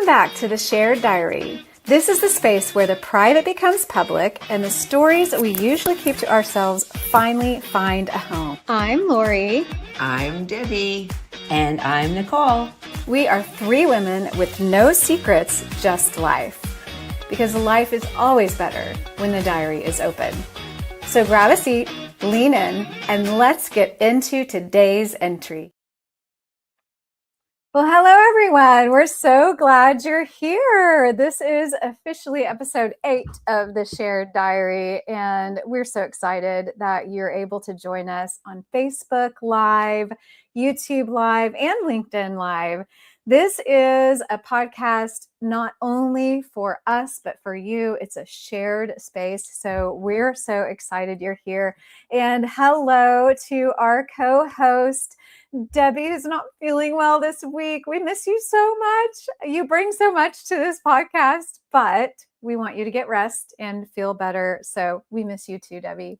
Welcome back to the Shared Diary. This is the space where the private becomes public and the stories we usually keep to ourselves finally find a home. I'm Lori. I'm Debbie. And I'm Nicole. We are three women with no secrets, just life. Because life is always better when the diary is open. So grab a seat, lean in, and let's get into today's entry. Well, hello, everyone. We're so glad you're here. This is officially episode 8 of the Shared Diary, and we're so excited that you're able to join us on Facebook Live, YouTube Live, and LinkedIn Live. This is a podcast not only for us, but for you. It's a shared space, so we're so excited you're here. And hello to our co-host, Debbie, who's not feeling well this week. We miss you so much. You bring so much to this podcast, but we want you to get rest and feel better. So we miss you too, Debbie.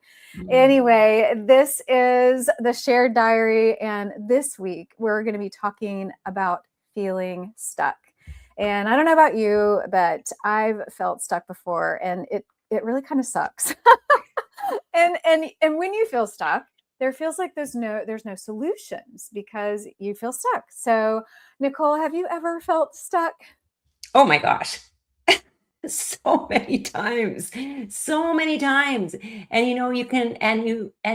Anyway, this is the Shared Diary. And this week, we're going to be talking about feeling stuck. And I don't know about you, but I've felt stuck before, and it really kind of sucks. and when you feel stuck, there feels like there's no solutions because you feel stuck. So, Nicole, have you ever felt stuck? Oh my gosh. So many times. And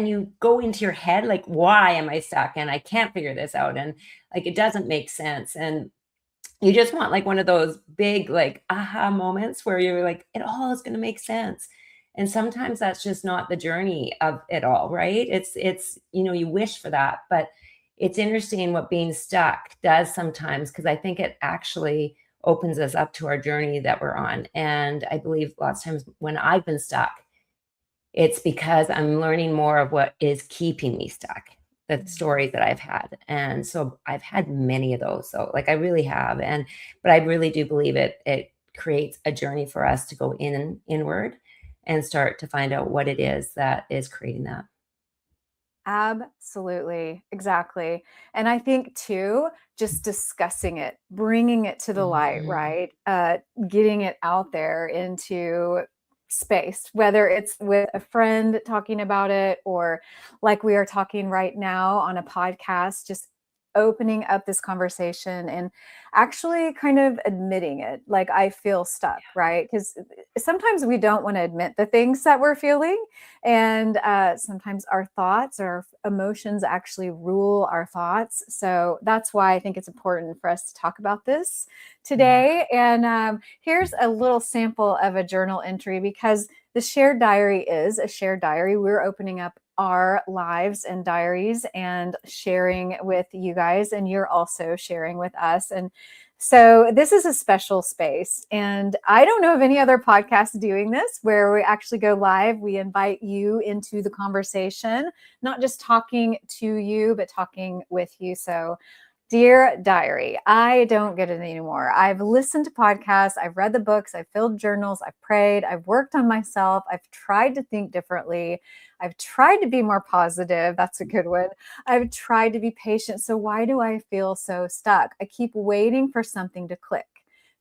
you go into your head like, why am I stuck? And I can't figure this out. And like, it doesn't make sense. And you just want like one of those big, like, aha moments where you're like, it all is going to make sense. And sometimes that's just not the journey of it all, right? It's, you wish for that, but it's interesting what being stuck does sometimes, because I think it actually opens us up to our journey that we're on. And I believe lots of times when I've been stuck, it's because I'm learning more of what is keeping me stuck, the stories that I've had. And so I've had many of those. So like I really have. But I really do believe it creates a journey for us to go inward and start to find out what it is that is creating that. Absolutely. Exactly. And I think too, just discussing it, bringing it to the light, right? Getting it out there into space, whether it's with a friend talking about it or like we are talking right now on a podcast, just opening up this conversation and actually kind of admitting it, like I feel stuck, right? Because sometimes we don't want to admit the things that we're feeling, and sometimes our thoughts or emotions actually rule our thoughts. So that's why I think it's important for us to talk about this today. And here's a little sample of a journal entry, because the Shared Diary is a shared diary. We're opening up our lives and diaries and sharing with you guys, and you're also sharing with us. And so this is a special space, and I don't know of any other podcast doing this where we actually go live. We invite you into the conversation, not just talking to you, but talking with you. So dear diary, I don't get it anymore. I've listened to podcasts, I've read the books, I've filled journals, I've prayed, I've worked on myself, I've tried to think differently, I've tried to be more positive. That's a good one. I've tried to be patient. So why do I feel so stuck? I keep waiting for something to click,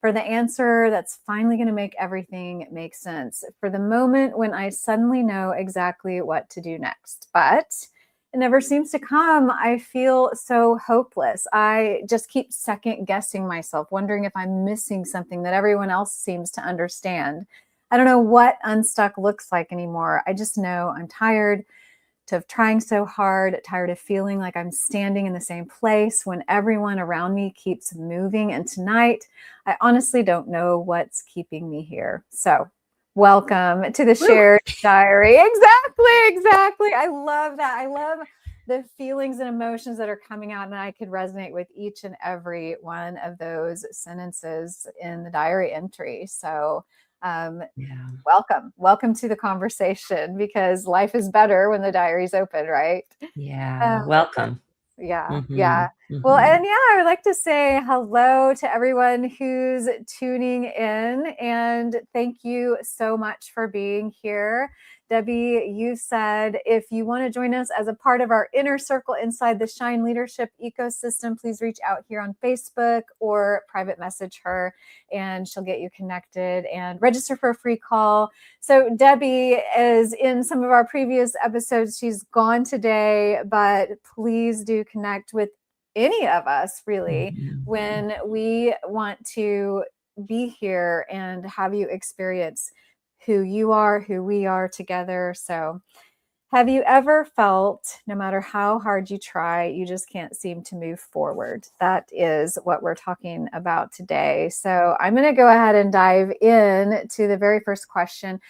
for the answer that's finally going to make everything make sense, for the moment when I suddenly know exactly what to do next. But it never seems to come. I feel so hopeless. I just keep second guessing myself, wondering if I'm missing something that everyone else seems to understand. I don't know what unstuck looks like anymore. I just know I'm tired of trying so hard, tired of feeling like I'm standing in the same place when everyone around me keeps moving. And tonight, I honestly don't know what's keeping me here. So welcome to the Shared Diary. Exactly. I love that. I love the feelings and emotions that are coming out, and I could resonate with each and every one of those sentences in the diary entry. So welcome to the conversation, because life is better when the diary's open, right? Welcome. Yeah. Well, Mhm. and yeah, I would like to say hello to everyone who's tuning in, and thank you so much for being here. Debbie, you said if you want to join us as a part of our inner circle inside the Shine Leadership ecosystem, please reach out here on Facebook or private message her, and she'll get you connected and register for a free call. So Debbie is in some of our previous episodes. She's gone today, but please do connect with any of us really Mhm. when we want to be here and have you experience who you are, who we are together. So have you ever felt no matter how hard you try, you just can't seem to move forward? That is what we're talking about today. So I'm going to go ahead and dive in to the very first question.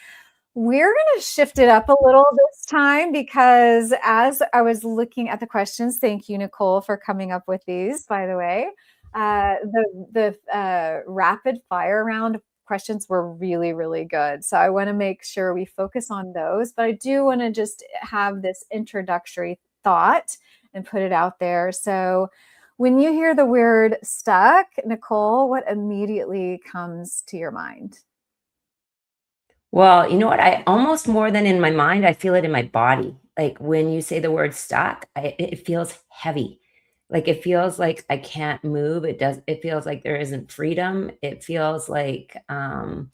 We're going to shift it up a little this time because as I was looking at the questions, thank you, Nicole, for coming up with these, by the way. The rapid fire round questions were really, really good. So I want to make sure we focus on those. But I do want to just have this introductory thought and put it out there. So when you hear the word stuck, Nicole, what immediately comes to your mind? Well, you know what? I almost more than in my mind, I feel it in my body. Like when you say the word stuck, it feels heavy. Like it feels like I can't move. It feels like there isn't freedom. It feels like that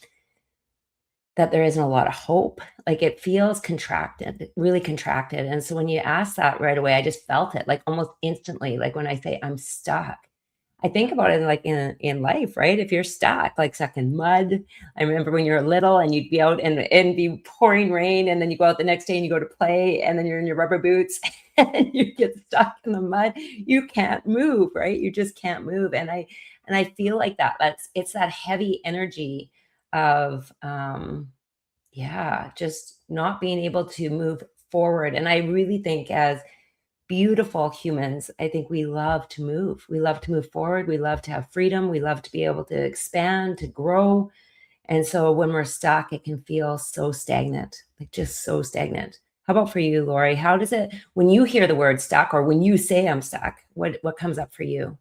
there isn't a lot of hope. Like it feels contracted, really contracted. And so when you ask that right away, I just felt it like almost instantly. Like when I say I'm stuck, I think about it like in life, right? If you're stuck in mud. I remember when you were little and you'd be out and be pouring rain, and then you go out the next day and you go to play, and then you're in your rubber boots and you get stuck in the mud. You can't move, right? You just can't move. And I feel like that. It's that heavy energy of yeah, just not being able to move forward. And I really think as beautiful humans, I think we love to move. We love to move forward. We love to have freedom. We love to be able to expand, to grow. And so when we're stuck, it can feel so stagnant, like just so stagnant. How about for you, Lori? How does it, when you hear the word stuck or when you say I'm stuck, what comes up for you?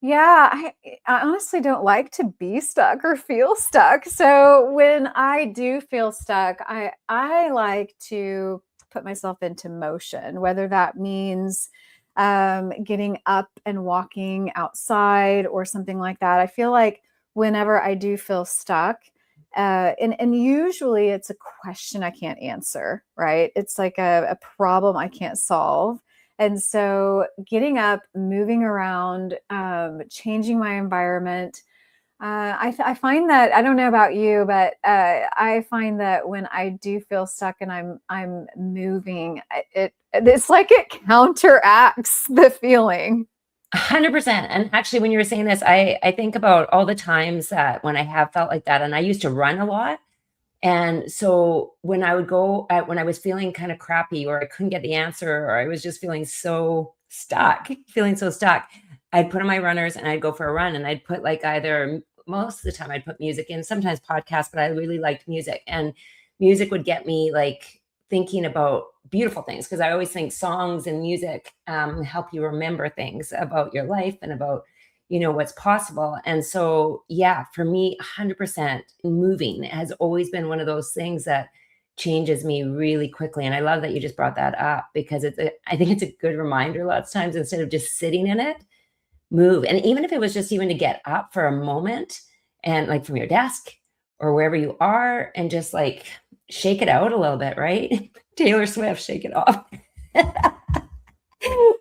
Yeah, I honestly don't like to be stuck or feel stuck. So when I do feel stuck, I like to put myself into motion, whether that means getting up and walking outside or something like that. I feel like whenever I do feel stuck, and usually it's a question I can't answer, right? It's like a problem I can't solve. And so getting up, moving around, changing my environment. I find that I don't know about you, but I find that when I do feel stuck and I'm moving, it's like it counteracts the feeling. 100%. And actually, when you were saying this, I think about all the times that when I have felt like that, and I used to run a lot. And so when I would go when I was feeling kind of crappy or I couldn't get the answer or I was just feeling so stuck, I'd put on my runners and I'd go for a run and I'd put like either most of the time I'd put music in, sometimes podcasts, but I really liked music. And music would get me like thinking about beautiful things because I always think songs and music help you remember things about your life and about what's possible. And so yeah, for me 100% moving has always been one of those things that changes me really quickly. And I love that you just brought that up because I think it's a good reminder lots of times instead of just sitting in it, move. And even if it was just even to get up for a moment and like from your desk or wherever you are and just like shake it out a little bit, right? Taylor Swift, shake it off.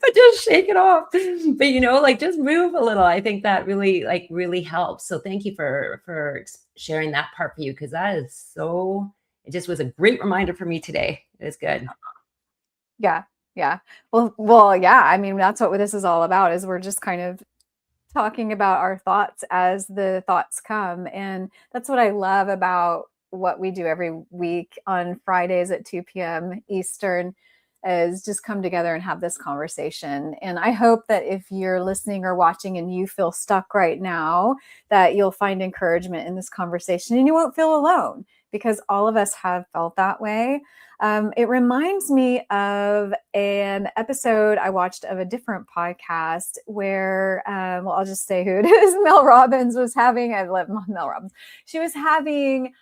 But just shake it off. But like just move a little. I think that really helps. So thank you for sharing that part for you because that is so. It just was a great reminder for me today. It was good. Yeah, yeah. Well, yeah. I mean, that's what this is all about. Is we're just kind of talking about our thoughts as the thoughts come. And that's what I love about what we do every week on Fridays at 2 p.m. Eastern. is just come together and have this conversation. And I hope that if you're listening or watching and you feel stuck right now, that you'll find encouragement in this conversation and you won't feel alone, because all of us have felt that way. It reminds me of an episode I watched of a different podcast where, well, I'll just say who it is. Mel Robbins was having, I love Mel Robbins. She was having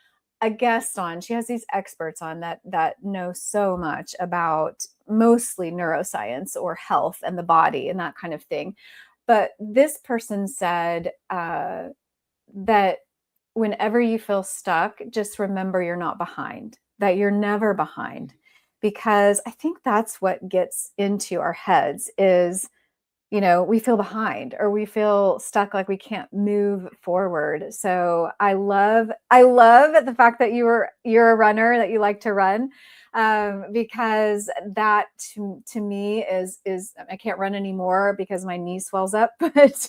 a guest on. She has these experts on that know so much about mostly neuroscience or health and the body and that kind of thing. But this person said that whenever you feel stuck, just remember you're not behind, that you're never behind. Because I think that's what gets into our heads is, we feel behind or we feel stuck, like we can't move forward. So I love the fact that you're a runner, that you like to run, because that to me is I can't run anymore because my knee swells up. But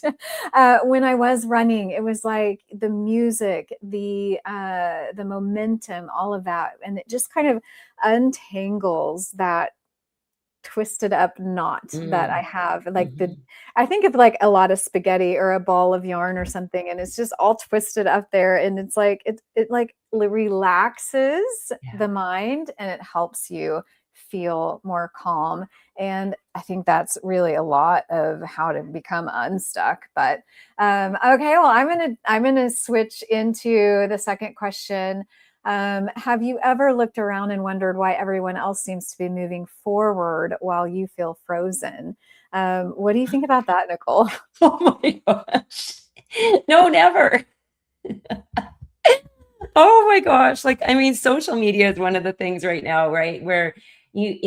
when I was running, it was like the music, the momentum, all of that, and it just kind of untangles that twisted up knot that I have. Like I think of like a lot of spaghetti or a ball of yarn or something, and it's just all twisted up there. And it's like, it like relaxes the mind and it helps you feel more calm. And I think that's really a lot of how to become unstuck. But okay, well, I'm gonna switch into the second question. Have you ever looked around and wondered why everyone else seems to be moving forward while you feel frozen? What do you think about that, Nicole? Oh my gosh. No, never. Oh my gosh. Like, I mean, social media is one of the things right now, right? Where years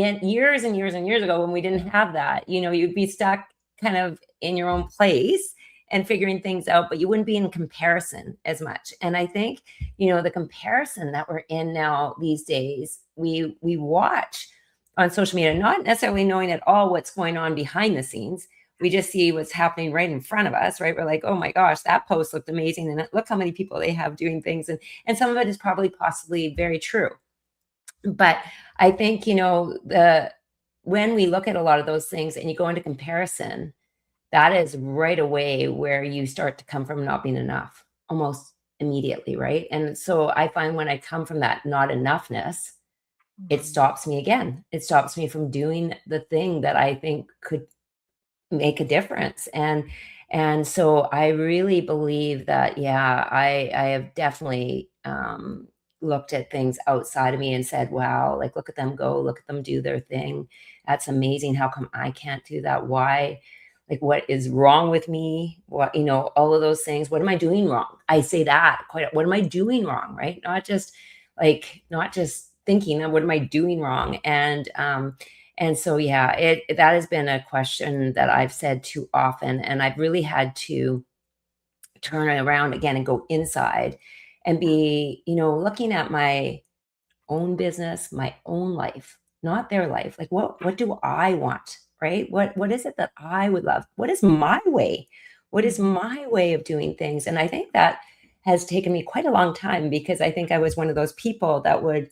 and years and years ago, when we didn't have that, you'd be stuck kind of in your own place and figuring things out, but you wouldn't be in comparison as much. And I think, the comparison that we're in now these days, we watch on social media, not necessarily knowing at all what's going on behind the scenes. We just see what's happening right in front of us, right? We're like, oh my gosh, that post looked amazing. And look how many people they have doing things. And some of it is probably possibly very true. But I think, when we look at a lot of those things and you go into comparison, that is right away where you start to come from not being enough almost immediately, right? And so I find when I come from that not enoughness, it stops me again. It stops me from doing the thing that I think could make a difference. And so I really believe that, I have definitely looked at things outside of me and said, wow, like, look at them go, look at them do their thing. That's amazing. How come I can't do that? Why? Like, what is wrong with me? What, all of those things. What am I doing wrong? I say that quite, what am I doing wrong? Right. Not just thinking, what am I doing wrong? And so, that has been a question that I've said too often. And I've really had to turn it around again and go inside and be, looking at my own business, my own life, not their life. Like, what do I want? Right? What is it that I would love? What is my way? What is my way of doing things? And I think that has taken me quite a long time, because I think I was one of those people that would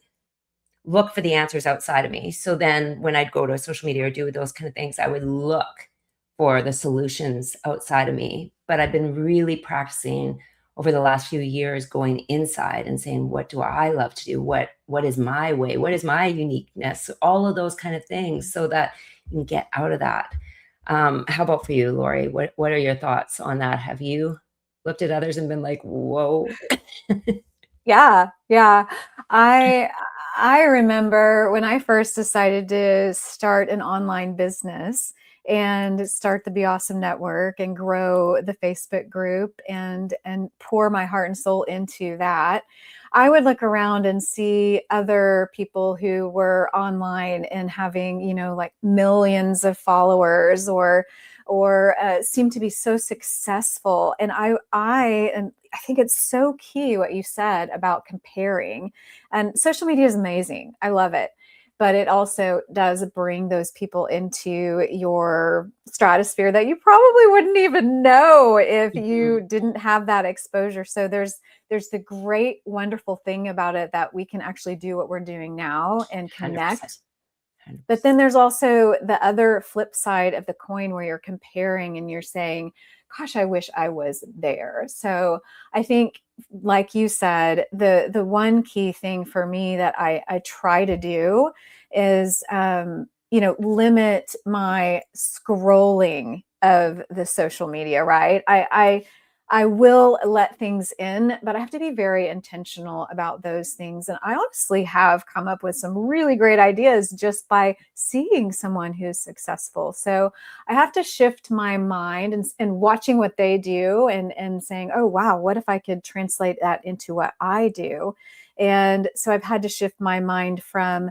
look for the answers outside of me. So then when I'd go to social media or do those kind of things, I would look for the solutions outside of me. But I've been really practicing over the last few years going inside and saying, what do I love to do? What is my way? What is my uniqueness? All of those kind of things, so that you can get out of that. How about for you, Lori? What are your thoughts on that? Have you looked at others and been like, whoa? Yeah. I remember when I first decided to start an online business and start the Be Awesome Network and grow the Facebook group and pour my heart and soul into that. I would look around and see other people who were online and having, like millions of followers or seem to be so successful. And I think it's so key what you said about comparing. And social media is amazing. I love it. But it also does bring those people into your stratosphere that you probably wouldn't even know if you didn't have that exposure. So there's the great, wonderful thing about it, that we can actually do what we're doing now and connect But then there's also the other flip side of the coin where you're comparing and you're saying, gosh, I wish I was there. So I think, like you said, the one key thing for me that I try to do is limit my scrolling of the social media, right? I will let things in, but I have to be very intentional about those things. And I honestly have come up with some really great ideas just by seeing someone who's successful. So I have to shift my mind and watching what they do and saying, oh, wow, what if I could translate that into what I do? And so I've had to shift my mind from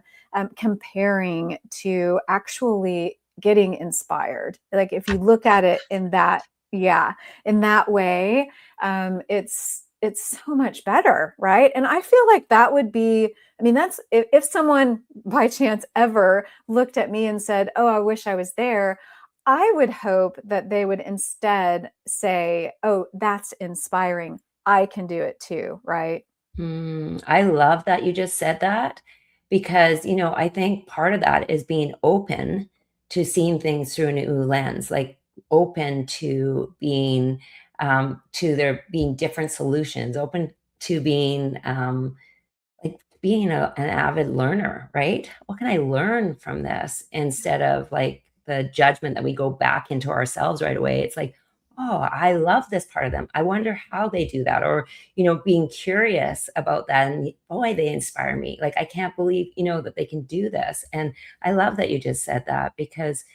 comparing to actually getting inspired. Like if you look at it in that, yeah, in that way, it's so much better, right? And I feel like that would be, I mean, that's if someone by chance ever looked at me and said, oh, I wish I was there, I would hope that they would instead say, oh, that's inspiring, I can do it too, right? I love that you just said that because, I think part of that is being open to seeing things through a new lens, like open to being, to there being different solutions, open to being, like being an avid learner, right? What can I learn from this instead of like the judgment that we go back into ourselves right away? It's like, oh, I love this part of them. I wonder how they do that. Or, being curious about that. And boy, they inspire me. Like, I can't believe, that they can do this. And I love that you just said that because,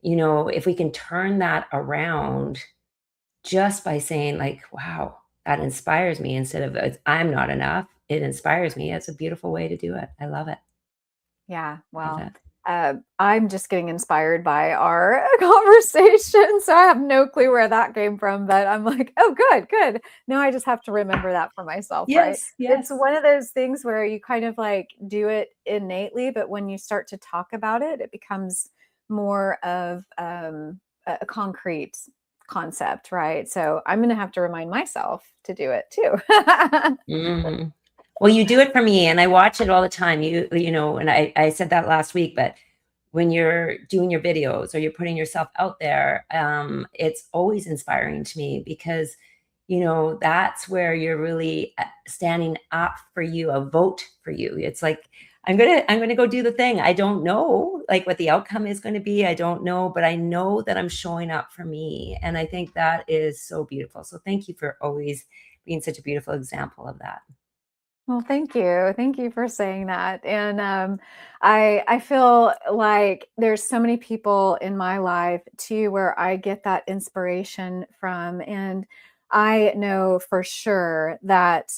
if we can turn that around just by saying like, wow, that inspires me instead of I'm not enough. It inspires me. It's a beautiful way to do it. I love it. Yeah, Love well, that. I'm just getting inspired by our conversation, so I have no clue where that came from, but I'm like, "Oh, good, good." Now I just have to remember that for myself, right? Yes, It's yes. one of those things where you kind of like do it innately, but when you start to talk about it, it becomes more of a concrete concept, right? So I'm gonna have to remind myself to do it too. Mhm. Well, you do it for me, and I watch it all the time. And I said that last week, but when you're doing your videos or you're putting yourself out there, it's always inspiring to me because, that's where you're really standing up for you, a vote for you. It's like, I'm gonna go do the thing. I don't know like what the outcome is going to be. I don't know, but I know that I'm showing up for me. And I think that is so beautiful. So thank you for always being such a beautiful example of that. Well, thank you. Thank you for saying that. And I feel like there's so many people in my life too where I get that inspiration from, and I know for sure that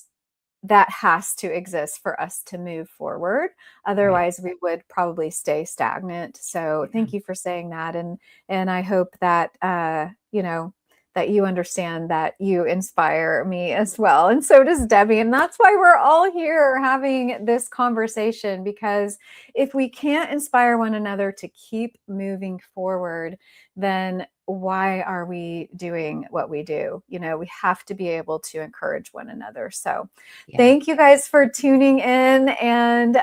that has to exist for us to move forward. Right. Otherwise, we would probably stay stagnant. So, Yeah. thank you for saying that, and I hope that that you understand that you inspire me as well, and so does Debbie. And that's why we're all here having this conversation, because if we can't inspire one another to keep moving forward, then why are we doing what we do? We have to be able to encourage one another. So Yeah. thank you guys for tuning in and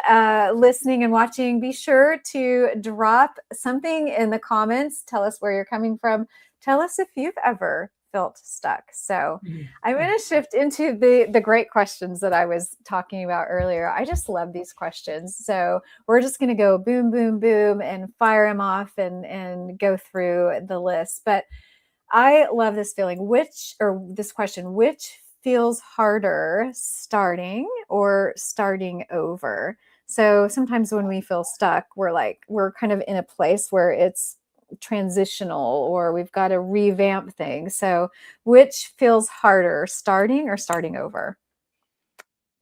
listening and watching. Be sure to drop something in the comments. Tell us where you're coming from. Tell us if you've ever felt stuck. So Mhm. I'm Yeah. going to shift into the great questions that I was talking about earlier. I just love these questions. So we're just going to go boom, boom, boom and fire them off and go through the list. But I love this feeling. This question, which feels harder, starting or starting over? So sometimes when we feel stuck, we're kind of in a place where it's transitional or we've got to revamp things. So which feels harder, starting or starting over?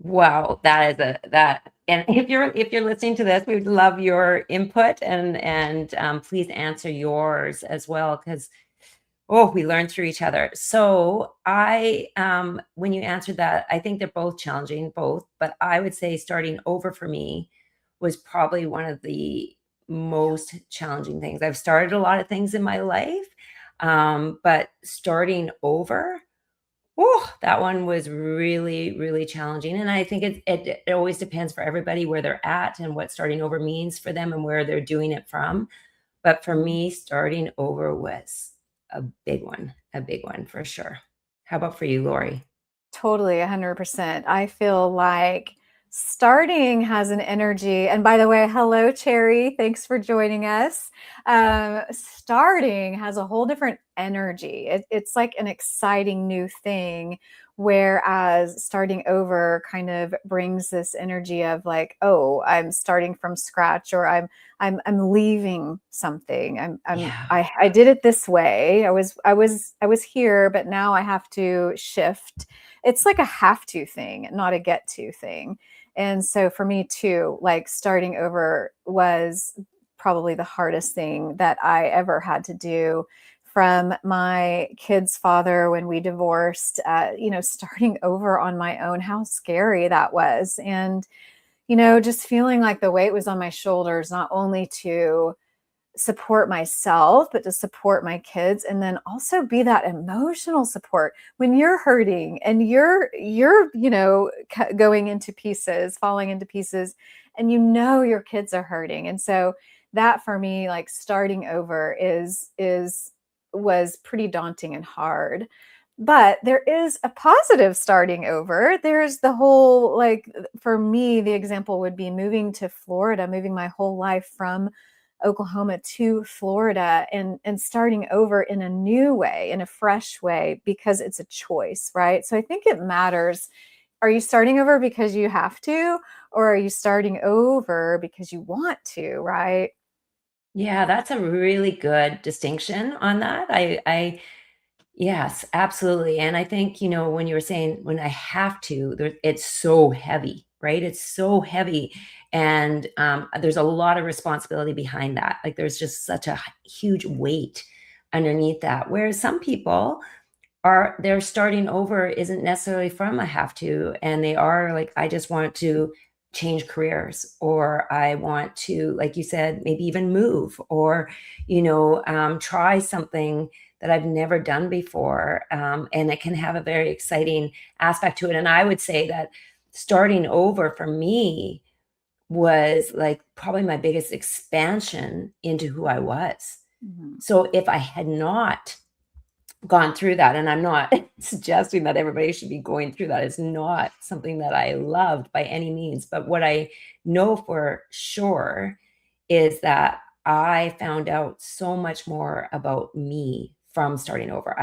Wow, that is that. And if you're listening to this, we would love your input and please answer yours as well because we learn through each other. So when you answered that, I think they're both challenging, both, but I would say starting over for me was probably one of the most challenging things. I've started a lot of things in my life, but starting over Oh, that one was really, really challenging. And I think it always depends for everybody where they're at and what starting over means for them and where they're doing it from. But for Mhm. me, starting over was a big one for sure. How about for you, Lori? Totally, 100%. I feel like starting has an energy. And by the way, hello, Cherry. Thanks for joining us. Starting has a whole different energy. It's like an exciting new thing, whereas starting over kind of brings this energy of like, oh, I'm starting from scratch, or I'm leaving something. Yeah. I did it this way. I was here, but now I have to shift. It's like a have to thing, not a get to thing. And so for me too, like starting over was probably the hardest thing that I ever had to do. From my kid's father when we divorced, starting over on my own, how scary that was. And, just feeling like the weight was on my shoulders, not only to support myself, but to support my kids, and then also be that emotional support when you're hurting and you're going into pieces, falling into pieces, and your kids are hurting. And so that for me, like starting over is was pretty daunting and hard. But there is a positive starting over. There's the whole, like, for me, the example would be moving to Florida, moving my whole life from Oklahoma to Florida, and starting over in a new way, in a fresh way, because it's a choice, right? So I think it matters. Are you starting over because you have to, or are you starting over because you want to, right? Yeah, that's a really good distinction on that. Yes, absolutely. And I think, when you were saying when I have to, it's so heavy, right? It's so heavy. And there's a lot of responsibility behind that. Like there's just such a huge weight underneath that. Whereas some people they're starting over isn't necessarily from a have to, and they are like, I just want to change careers, or I want to, like you said, maybe even move, or try something that I've never done before, and it can have a very exciting aspect to it. And I would say that starting over for me was like probably my biggest expansion into who I was. Mhm. So if I had not gone through that, and I'm not suggesting that everybody should be going through that. It's not something that I loved by any means, but what I know for sure is that I found out so much more about me from starting over.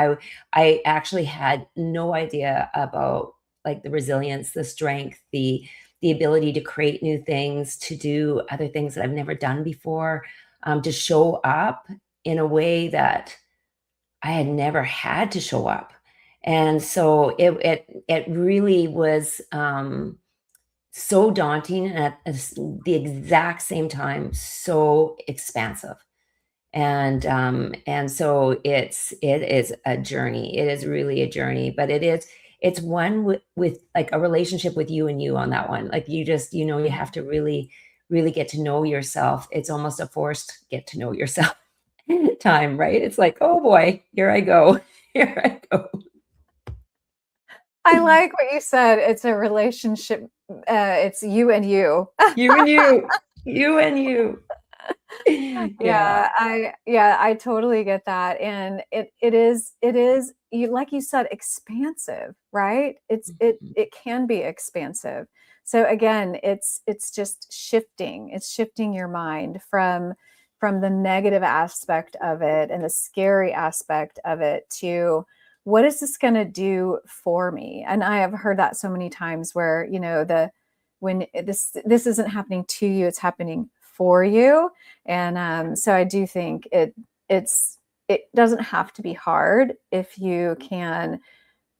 I actually had no idea about like the resilience, the strength, the ability to create new things, to do other things that I've never done before, to show up in a way that I had never had to show up. And so it really was so daunting, and at the exact same time so expansive. And so it is a journey. It is really a journey, but it's one with like a relationship with you and you on that one. Like you just, you have to really, really get to know yourself. It's almost a forced get to know yourself time, right? It's like, oh boy, here I go. Here I go. I like what you said. It's a relationship. It's you and you. You and you. You and you. Yeah. Yeah, I totally get that. And it is you, like you said, expansive, right? It can be expansive. So again, it's just shifting. It's shifting your mind from the negative aspect of it and the scary aspect of it to what is this going to do for me? And I have heard that so many times where, the when this isn't happening to you, it's happening for you. And so I do think it doesn't have to be hard if you can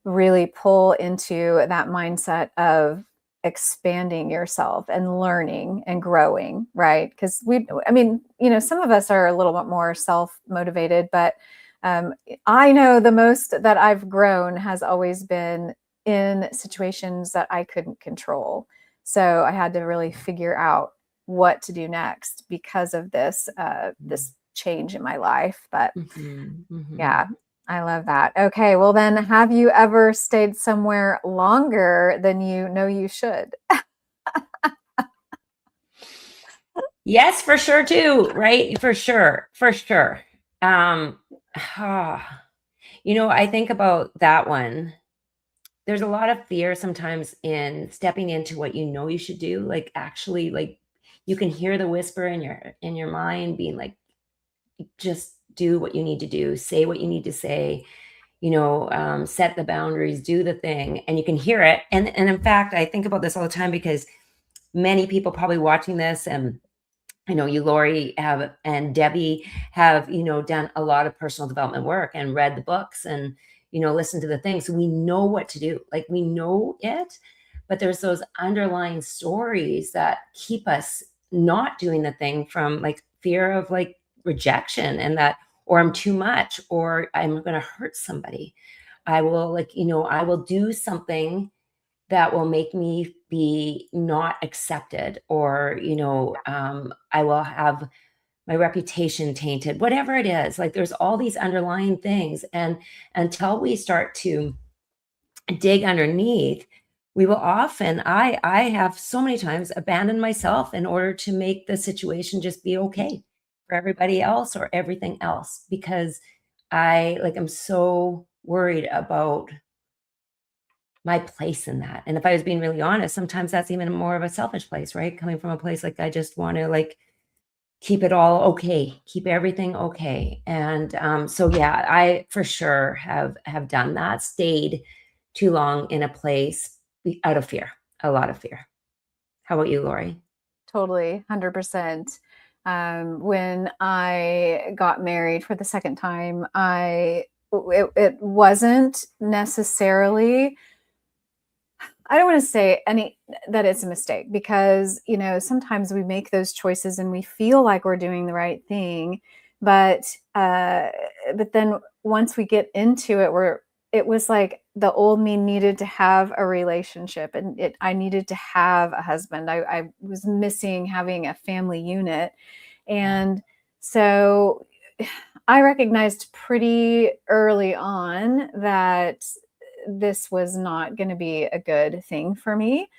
really pull into that mindset of expanding yourself and learning and growing, right? Because I mean, some of us are a little bit more self motivated, but um, I know the most that I've grown has always been in situations that I couldn't control. So I had to really figure out what to do next because of this change in my life. But Mhm, mhm. yeah. I love that. Okay, well then, have you ever stayed somewhere longer than you know you should? Yes, for sure too, right? For sure, for sure. Um, ah, I think about that one. There's a lot of fear sometimes in stepping into what you know you should do. Like actually, like you can hear the whisper in your mind being like, just do what you need to do, say what you need to say, set the boundaries, do the thing, and you can hear it. And in fact, I think about this all the time because many people probably watching this, and I know you, Lori, have, and Debbie have, done a lot of personal development work and read the books and, listened to the things. So we know what to do. Like we know it, but there's those underlying stories that keep us not doing the thing, from like fear of like rejection, and that, or I'm too much, or I'm going to hurt somebody. I will I will do something that will make me be not accepted, or I will have my reputation tainted, whatever it is. Like there's all these underlying things, and until we start to dig underneath, we will often, I have so many times abandoned myself in order to make the situation just be okay for everybody else or everything else, because I'm so worried about my place in that. And if I was being really honest, sometimes that's even more of a selfish place, right? Coming from a place like I just want to like keep it all okay, keep everything okay. And so yeah, I for sure have done that, stayed too long in a place out of fear, a lot of fear. How about you, Lori? Totally, 100%. When I got married for the second time, it wasn't necessarily, I don't want to say any that it's a mistake, because sometimes we make those choices and we feel like we're doing the right thing, but uh, but then once we get into it, it was like the old me needed to have a relationship, and I needed to have a husband. I was missing having a family unit, and so I recognized pretty early on that this was not going to be a good thing for me,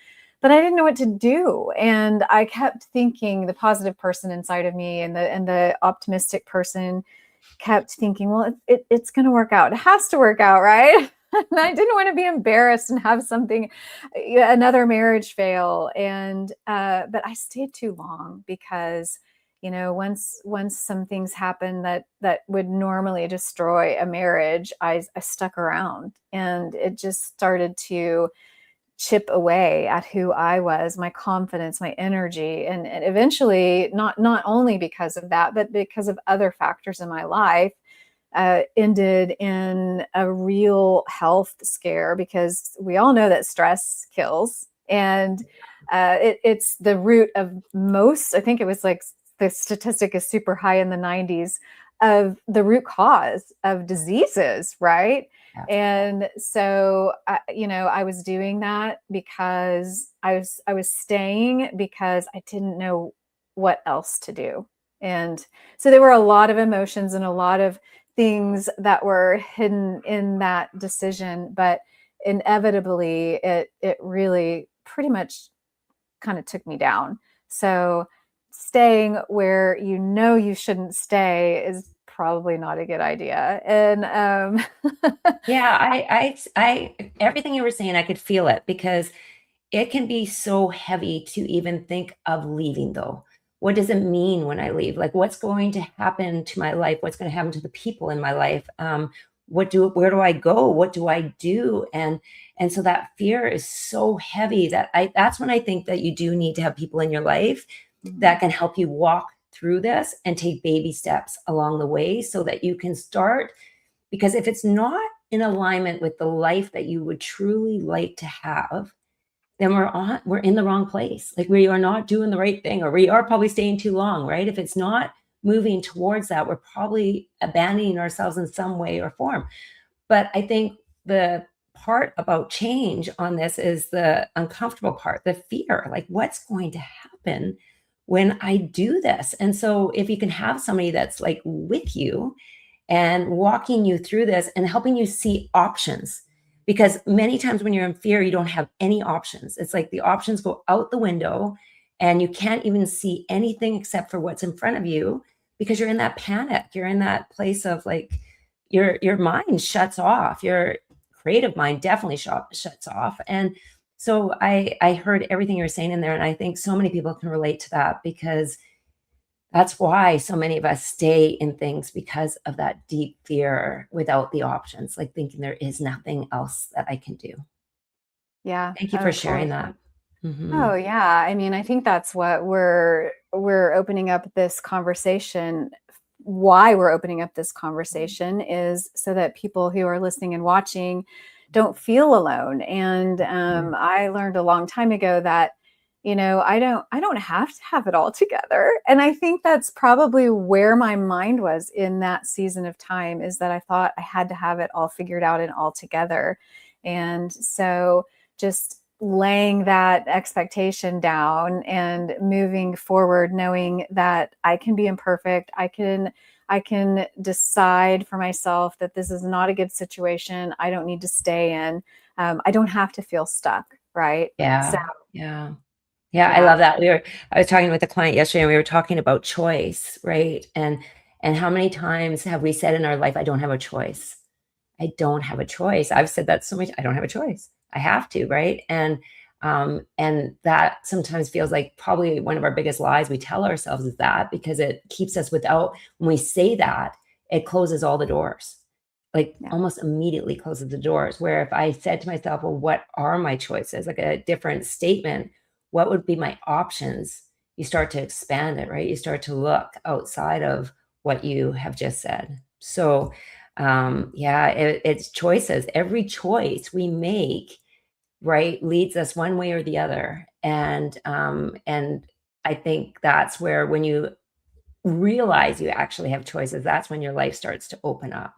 but I didn't know what to do. And I kept thinking, the positive person inside of me and the optimistic person kept thinking, well, it's going to work out. It has to work out, right? And I didn't want to be embarrassed and have another marriage fail. And but I stayed too long because once some things happened that would normally destroy a marriage, I stuck around, and it just started to chip away at who I was, my confidence, my energy, and eventually, not only because of that, but because of other factors in my life, ended in a real health scare, because we all know that stress kills, and it's the root of most. I think it was like the statistic is super high in the 90s of the root cause of diseases, right? Yeah. And so, I was doing that because I was staying because I didn't know what else to do. And so there were a lot of emotions and a lot of things that were hidden in that decision, but inevitably it really pretty much kind of took me down. So staying where you shouldn't stay is probably not a good idea. And Yeah, everything you were saying, I could feel it, because it can be so heavy to even think of leaving, though. What does it mean when I leave? Like, what's going to happen to my life? What's going to happen to the people in my life? Where do I go? What do I do? And so that fear is so heavy that's when I think that you do need to have people in your life that can help you walk through this and take baby steps along the way, so that you can start. Because if it's not in alignment with the life that you would truly like to have, then we're in the wrong place. Like we are not doing the right thing, or we are probably staying too long, right? If it's not moving towards that, we're probably abandoning ourselves in some way or form. But I think the part about change on this is the uncomfortable part, the fear, like what's going to happen when I do this? And so if you can have somebody that's like with you, and walking you through this and helping you see options. Because many times when you're in fear, you don't have any options. It's like the options go out the window and you can't even see anything except for what's in front of you because you're in that panic. You're in that place of like your mind shuts off. Your creative mind definitely shuts off. And so I heard everything you were saying in there, and I think so many people can relate to that because that's why so many of us stay in things because of that deep fear without the options, like thinking there is nothing else that I can do. Yeah. Thank you Oh, for sharing totally. that. Oh Mhm. yeah. I mean, I think that's what we're opening up this conversation. Why we're opening up this conversation is so that people who are listening and watching don't feel alone. And Mhm. I learned a long time ago that, I don't have to have it all together. And I think that's probably where my mind was in that season of time, is that I thought I had to have it all figured out and all together. And so just laying that expectation down and moving forward, knowing that I can be imperfect. I can decide for myself that this is not a good situation. I don't need to stay in. I don't have to feel stuck, right? So Yeah. Yeah. Yeah, I yeah. love that. I was talking with a client yesterday and we were talking about choice, right? And how many times have we said in our life, I don't have a choice. I don't have a choice. I've said that so much. I don't have a choice. I have to, right? And that sometimes feels like probably one of our biggest lies we tell ourselves is that because it keeps us without, when we say that, it closes all the doors, like Yeah. almost immediately closes the doors. Where if I said to myself, well, what are my choices? Like a different statement, what would be my options? You start to expand it, right? You start to look outside of what you have just said. So, yeah, it's choices. Every choice we make, right, leads us one way or the other. And I think that's where when you realize you actually have choices, that's when your life starts to open up.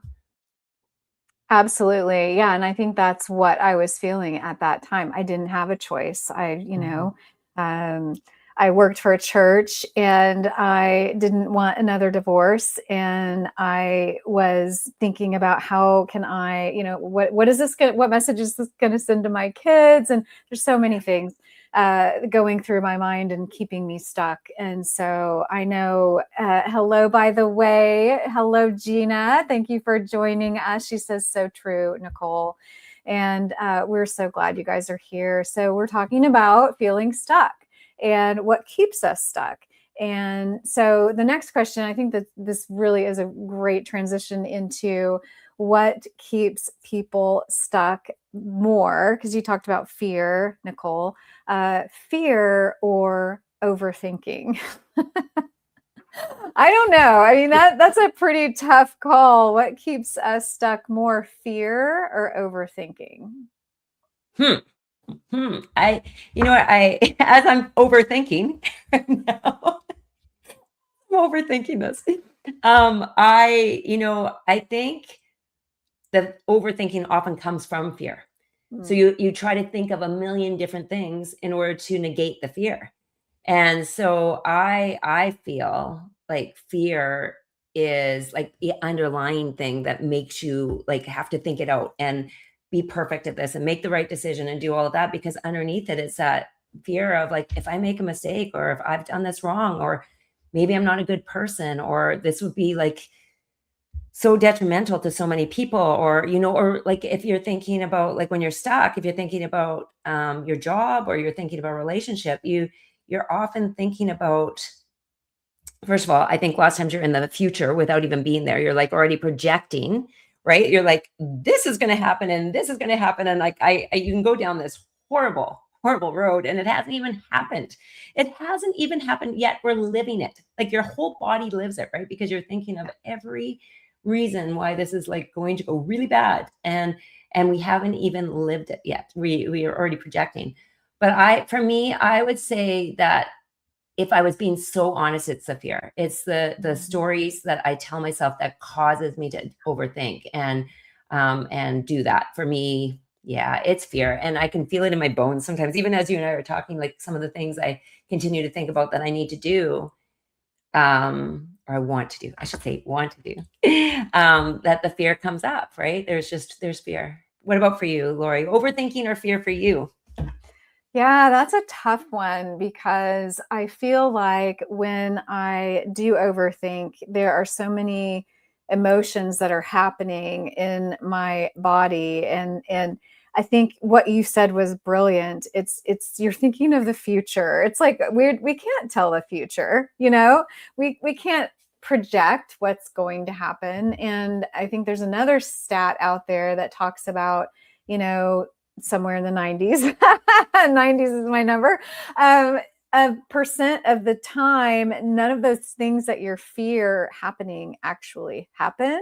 Absolutely. Yeah, and I think that's what I was feeling at that time. I didn't have a choice. Mhm. Um, I worked for a church and I didn't want another divorce. And I was thinking about how can I, what is this going what message is this going to send to my kids? And there's so many things going through my mind and keeping me stuck. And so I know, hello, by the way. Hello, Gina. Thank you for joining us. She says, so true, Nicole. And we're so glad you guys are here. So we're talking about feeling stuck and what keeps us stuck. And so the next question, I think that this really is a great transition into what keeps people stuck more, because you talked about fear, Nicole. Fear or overthinking? I don't know. I mean, that's a pretty tough call. What keeps us stuck more, fear or overthinking? Hmm. I, you know what, as I'm overthinking now, I'm overthinking this. I think that overthinking often comes from fear. So Mm, you try to think of a million different things in order to negate the fear. And so I feel like fear is like the underlying thing that makes you like have to think it out and be perfect at this and make the right decision and do all of that because underneath it it's that fear of like if I make a mistake or if I've done this wrong or maybe I'm not a good person or this would be like so detrimental to so many people or or like if you're thinking about like when you're stuck if you're thinking about your job or you're thinking about a relationship you're often thinking about first of all I think lots of times you're in the future without even being there you're like already projecting right you're like this is going to happen and this is going to happen and like you can go down this horrible road and it hasn't even happened yet we're living it like your whole body lives it right because you're thinking of every reason why this is like going to go really bad and we haven't even lived it yet we are already projecting but for me I would say that if I was being so honest, it's the fear. It's the mhm. stories that I tell myself that causes me to overthink and do that. For me, yeah, it's fear. And I can feel it in my bones sometimes, even as you and I are talking, like some of the things I continue to think about that I need to do or I want to do, I should say want to do, that the fear comes up, right? There's fear. What about for you, Lori? Overthinking or fear for you? Yeah, that's a tough one because I feel like when I do overthink, there are so many emotions that are happening in my body, and I think what you said was brilliant. It's you're thinking of the future. It's like we can't tell the future, you know? We can't project what's going to happen. And I think there's another stat out there that talks about, you know, somewhere in the 90s. 90s is my number. A percent of the time, none of those things that you fear happening actually happen.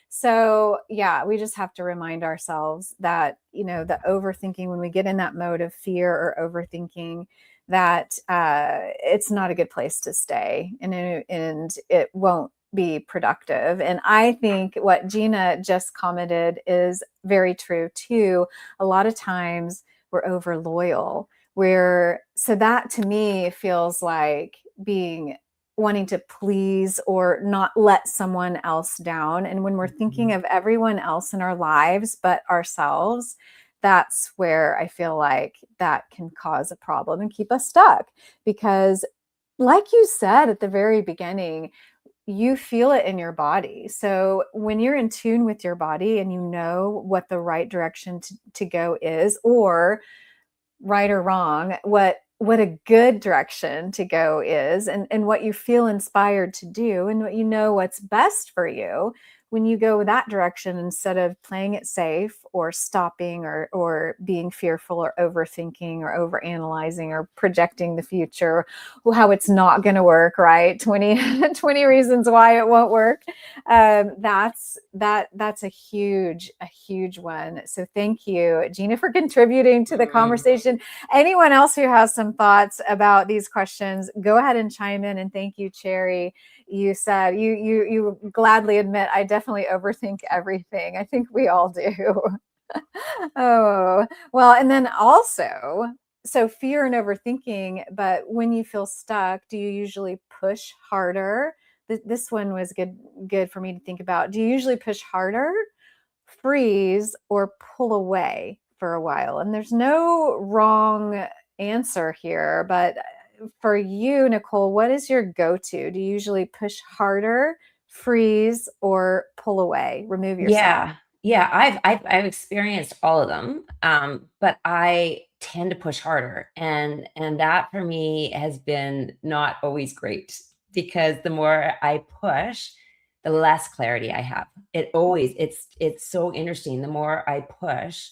So, yeah, we just have to remind ourselves that, you know, the overthinking, when we get in that mode of fear or overthinking, that it's not a good place to stay, and it won't be productive. And I think what Gina just commented is very true too. A lot of times we're over loyal. So that to me feels like being wanting to please or not let someone else down. And when we're thinking of everyone else in our lives but ourselves, that's where I feel like that can cause a problem and keep us stuck. Because, like you said at the very beginning, you feel it in your body. So when you're in tune with your body and you know what the right direction to go is, or right or wrong, what a good direction to go is, and what you feel inspired to do, and what you know what's best for you, when you go that direction instead of playing it safe or stopping or being fearful or overthinking or overanalyzing or projecting the future, how it's not going to work, right? 20 reasons why it won't work. That's a huge one. So thank you, Gina, for contributing to the conversation. Anyone else who has some thoughts about these questions, go ahead and chime in. And thank you, Cherry. You said you gladly admit I definitely overthink everything. I think we all do. Oh, well, and then also, so fear and overthinking, but when you feel stuck, do you usually push harder? This one was good for me to think about. Do you usually push harder, freeze, or pull away for a while? And there's no wrong answer here, but for you, Nicole, what is your go-to? Do you usually push harder, freeze, or pull away, remove yourself? Yeah, I've experienced all of them, but I tend to push harder, and that for me has been not always great, because the more I push, the less clarity I have. It's so interesting. The more I push,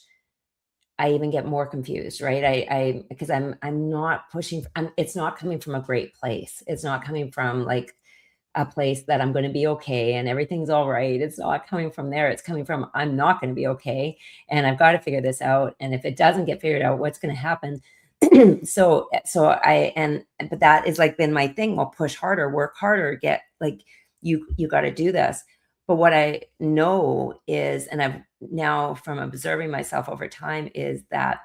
I even get more confused, right? I because I'm not pushing. It's not coming from a great place. It's not coming from like a place that I'm going to be okay and everything's all right. It's not coming from there. It's coming from I'm not going to be okay, and I've got to figure this out. And if it doesn't get figured out, what's going to happen? But that is like been my thing. I'll push harder, work harder, get like you got to do this. But what I know is, and I've now from observing myself over time, is that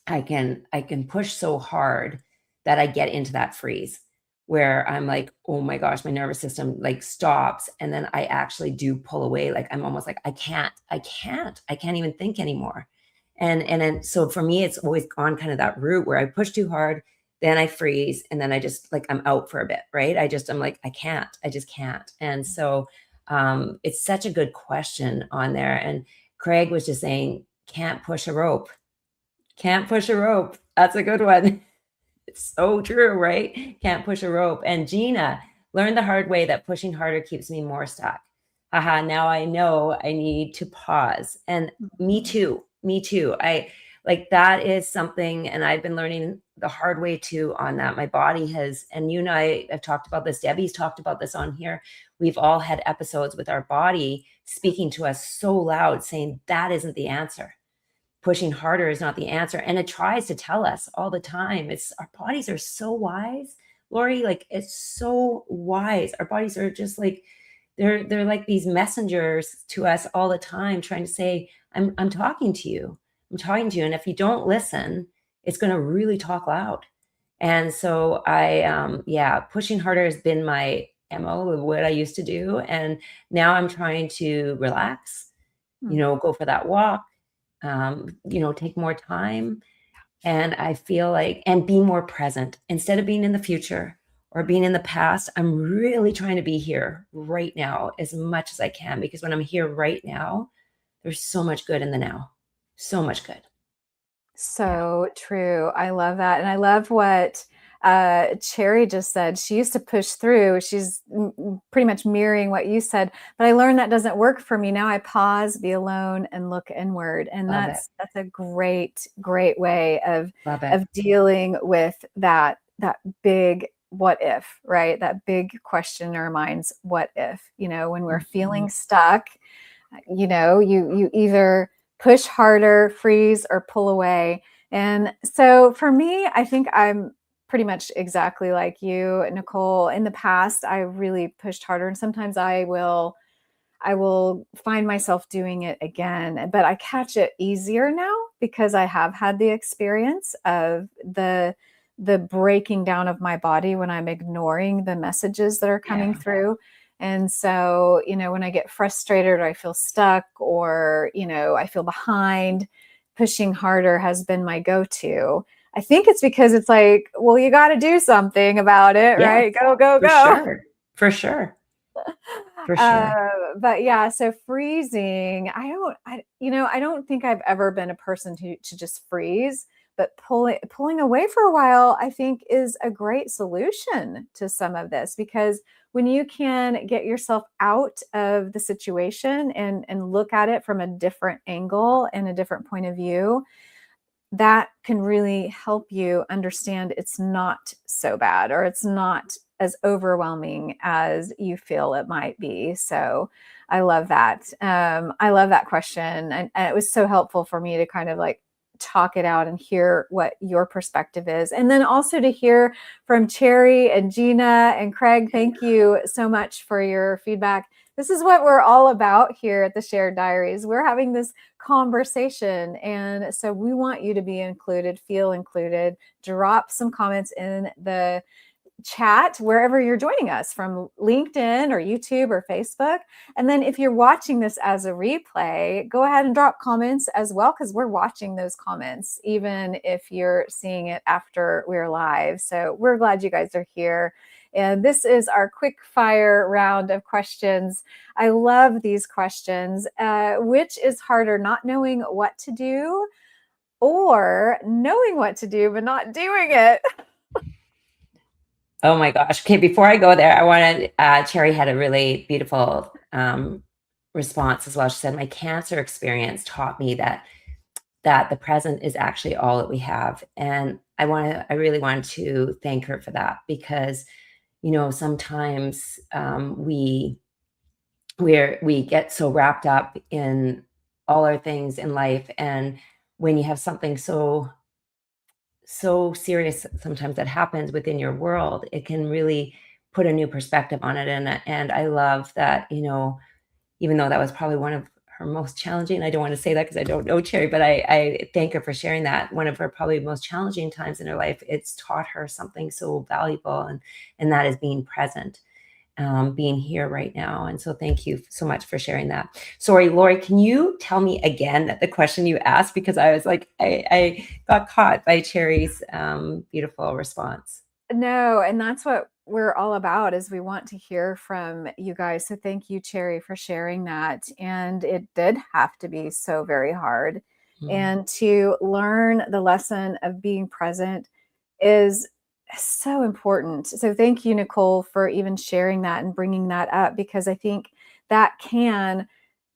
I can push so hard that I get into that freeze where I'm like, oh my gosh, my nervous system like stops. And then I actually do pull away. Like I'm almost like, I can't even think anymore. And then so for me, it's always gone kind of that route where I push too hard, then I freeze, and then I just like I'm out for a bit, right? I'm like, I just can't. And so it's such a good question on there. And Craig was just saying, can't push a rope. Can't push a rope. That's a good one. It's so true, right? Can't push a rope. And Gina learned the hard way that pushing harder keeps me more stuck. Haha, now I know I need to pause. And me too. Me too. I like that is something, and I've been learning the hard way too on that. My body has, and you and I have talked about this. Debbie's talked about this on here. We've all had episodes with our body speaking to us so loud, saying that isn't the answer. Pushing harder is not the answer. And it tries to tell us all the time. It's our bodies are so wise, Lori, like it's so wise. Our bodies are just like, they're like these messengers to us all the time, trying to say, I'm talking to you. I'm talking to you. And if you don't listen, it's going to really talk loud. And so yeah, pushing harder has been MO of what I used to do. And now I'm trying to relax, go for that walk, take more time. And I feel like, and be more present instead of being in the future or being in the past. I'm really trying to be here right now as much as I can, because when I'm here right now, there's so much good in the now. So much good. So true. I love that. And I love what Cherry just said. She used to push through. She's pretty much mirroring what you said, but I learned that doesn't work for me. Now I pause, be alone, and look inward. And Love it. that's a great, great way Love it. of dealing with that big what if, right? That big question in our minds, what if, when we're feeling stuck, you either push harder, freeze, or pull away. And so for me, I think I'm pretty much exactly like you, Nicole. In the past, I really pushed harder, and sometimes I will find myself doing it again, but I catch it easier now because I have had the experience of the breaking down of my body when I'm ignoring the messages that are coming through. And so, when I get frustrated or I feel stuck or, I feel behind, pushing harder has been my go-to. I think it's because it's like, well, you got to do something about it, right? Go, go, for go. Sure. For sure. For sure. But yeah, so freezing, I don't think I've ever been a person to just freeze, but pulling away for a while, I think is a great solution to some of this, because when you can get yourself out of the situation and look at it from a different angle and a different point of view, that can really help you understand it's not so bad, or it's not as overwhelming as you feel it might be. So I love that. I love that question. And it was so helpful for me to kind of like talk it out and hear what your perspective is. And then also to hear from Cherry and Gina and Craig. Thank you so much for your feedback. This is what we're all about here at the Shared Diaries. We're having this conversation. And so we want you to be included, feel included. Drop some comments in the chat wherever you're joining us from, LinkedIn or YouTube or Facebook. And then if you're watching this as a replay, go ahead and drop comments as well, because we're watching those comments, even if you're seeing it after we're live. So we're glad you guys are here. And this is our quick fire round of questions. I love these questions. Which is harder, not knowing what to do or knowing what to do but not doing it? Oh my gosh. Okay, before I go there, I wanted, Cherry had a really beautiful response as well. She said, my cancer experience taught me that the present is actually all that we have. And I really wanted to thank her for that, because, sometimes we get so wrapped up in all our things in life. And when you have something so serious sometimes that happens within your world, it can really put a new perspective on it. And I love that, even though that was probably one of her most challenging, I don't want to say that because I don't know Cherry, but I thank her for sharing that. One of her probably most challenging times in her life, it's taught her something so valuable, and that is being present, being here right now. And so thank you so much for sharing that. Sorry, Lori, can you tell me again the question you asked? Because I was like, I got caught by Cherry's beautiful response. No, and that's what we're all about, is we want to hear from you guys. So thank you, Cherry, for sharing that. And it did have to be so very hard. And to learn the lesson of being present is so important. So thank you, Nicole, for even sharing that and bringing that up, because I think that can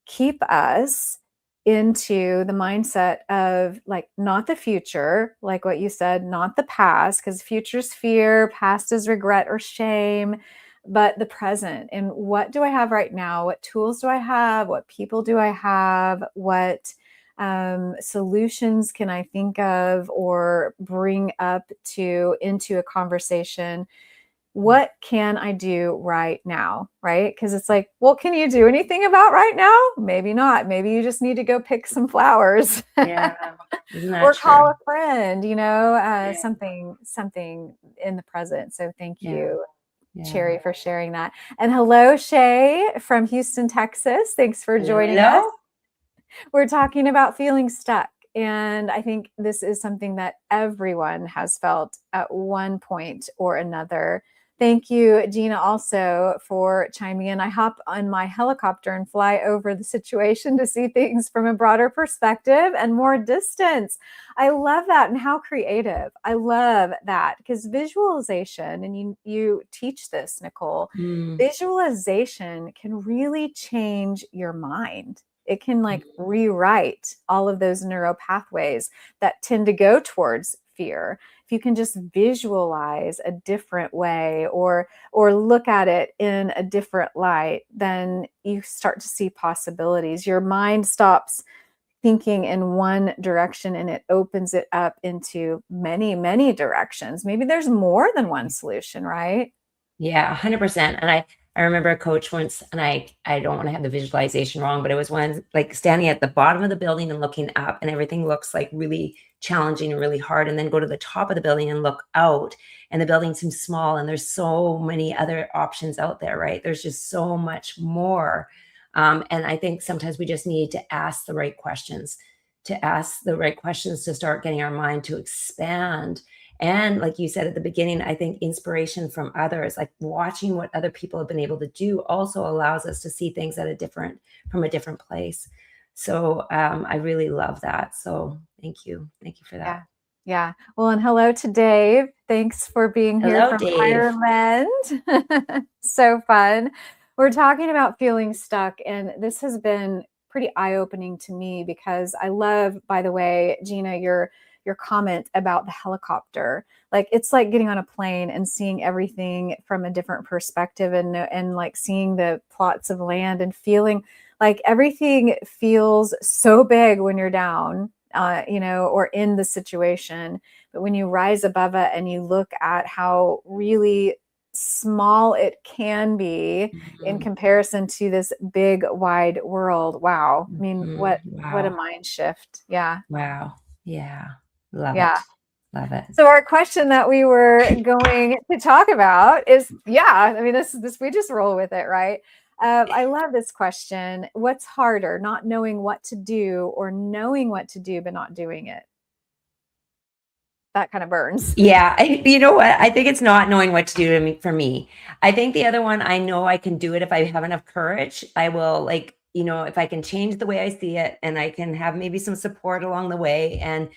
keep us into the mindset of like, not the future, like what you said, not the past, because future's fear, past is regret or shame, but the present. And what do I have right now? What tools do I have? What people do I have? What solutions can I think of or bring up into a conversation? What can I do right now? Right? Because it's like, well, can you do anything about right now? Maybe not. Maybe you just need to go pick some flowers. Yeah. Isn't that Or true? call a friend, something in the present. So thank you. Cherry, for sharing that. And hello, Shay from Houston, Texas. Thanks for joining us. Hello. We're talking about feeling stuck. And I think this is something that everyone has felt at one point or another. Thank you, Gina, also for chiming in. I hop on my helicopter and fly over the situation to see things from a broader perspective and more distance. I love that. And how creative. I love that, because visualization, and you teach this, Nicole, visualization can really change your mind. It can like rewrite all of those neural pathways that tend to go towards fear. If you can just visualize a different way or look at it in a different light, then you start to see possibilities. Your mind stops thinking in one direction and it opens it up into many, many directions. Maybe there's more than one solution, right? Yeah, 100%. And I remember a coach once, and I don't want to have the visualization wrong, but it was when like standing at the bottom of the building and looking up, and everything looks like really challenging and really hard, and then go to the top of the building and look out, and the building seems small, and there's so many other options out there, right? There's just so much more. And I think sometimes we just need to ask the right questions, to start getting our mind to expand. And like you said at the beginning, I think inspiration from others, like watching what other people have been able to do, also allows us to see things from a different place. So I really love that. So thank you. Thank you for that. Yeah. Well, and hello to Dave. Thanks for being here Hello, from Dave. Ireland. So fun. We're talking about feeling stuck, and this has been pretty eye-opening to me, because I love, by the way, Gina, your comment about the helicopter. Like, it's like getting on a plane and seeing everything from a different perspective, and like seeing the plots of land and feeling like everything feels so big when you're down, or in the situation. But when you rise above it and you look at how really small it can be in comparison to this big, wide world. Wow. I mean, what a mind shift. Yeah. Wow. Yeah. Love Yeah. it. Love it. So our question that we were going to talk about is, I mean, this we just roll with it, right? I love this question. What's harder, not knowing what to do, or knowing what to do but not doing it? That kind of burns. Yeah. You know what? I think it's not knowing what to do for me. I think the other one, I know I can do it if I have enough courage. I will, like, if I can change the way I see it, and I can have maybe some support along the way, and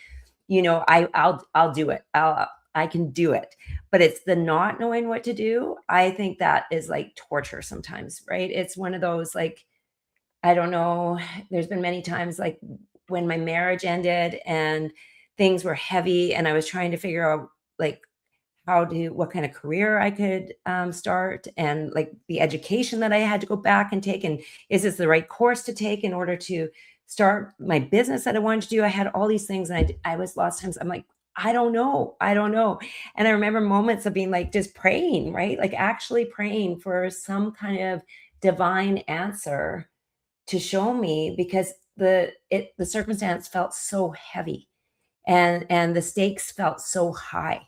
I'll do it. I can do it. But it's the not knowing what to do. I think that is like torture sometimes, right? It's one of those, like, I don't know. There's been many times, like when my marriage ended and things were heavy, and I was trying to figure out like what kind of career I could start, and like the education that I had to go back and take, and is this the right course to take in order to start my business that I wanted to do. I had all these things, and I was lost times. I'm like, I don't know. And I remember moments of being like, just praying, right? Like actually praying for some kind of divine answer to show me, because the circumstance felt so heavy, and the stakes felt so high.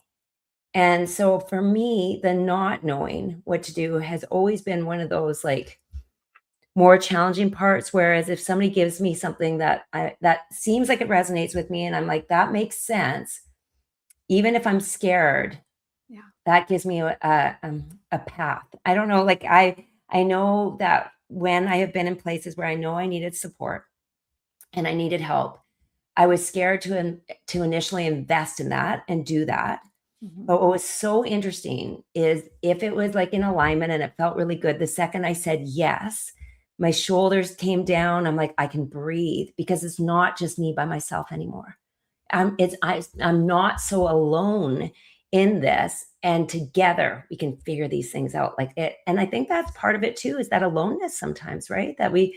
And so for me, the not knowing what to do has always been one of those like more challenging parts. Whereas if somebody gives me something that seems like it resonates with me, and I'm like, that makes sense, even if I'm scared, that gives me a path. I don't know. Like I know that when I have been in places where I know I needed support and I needed help, I was scared to initially invest in that and do that. But what was so interesting is if it was like in alignment and it felt really good, the second I said yes, my shoulders came down. I'm like, I can breathe, because it's not just me by myself anymore. I'm not so alone in this, and together we can figure these things out. Like it, and I think that's part of it too, is that aloneness sometimes, right? That we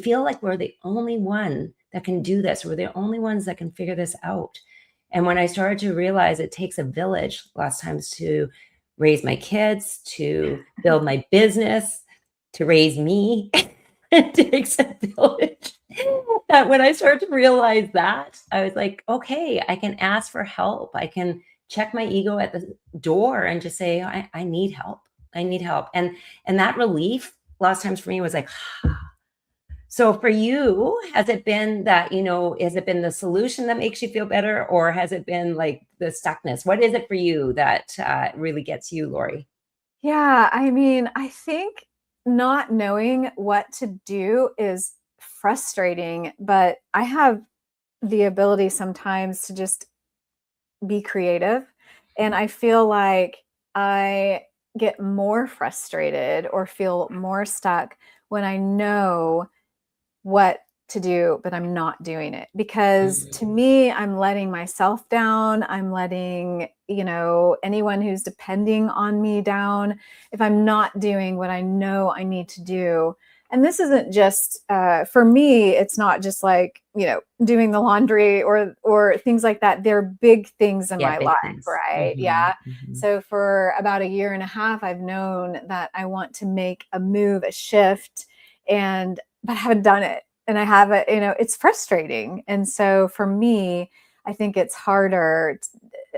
feel like we're the only one that can do this. We're the only ones that can figure this out. And when I started to realize it takes a village lots of times to raise my kids, to build my business, to raise me, it takes a village. That when I started to realize that, I was like, okay, I can ask for help. I can check my ego at the door and just say, I need help. I need help. And that relief a lot of times for me was like, so for you, has it been that, has it been the solution that makes you feel better, or has it been like the stuckness? What is it for you that really gets you, Lori? Yeah, I mean, I think not knowing what to do is frustrating, but I have the ability sometimes to just be creative. And I feel like I get more frustrated or feel more stuck when I know what to do, but I'm not doing it, because to me, I'm letting myself down. I'm letting, anyone who's depending on me down if I'm not doing what I know I need to do. And this isn't just for me. It's not just like, doing the laundry or things like that. They're big things in Yeah, my big life, things. right? Yeah. So for about a year and a half, I've known that I want to make a move, a shift, but I haven't done it. And I haven't, it's frustrating. And so for me, I think it's harder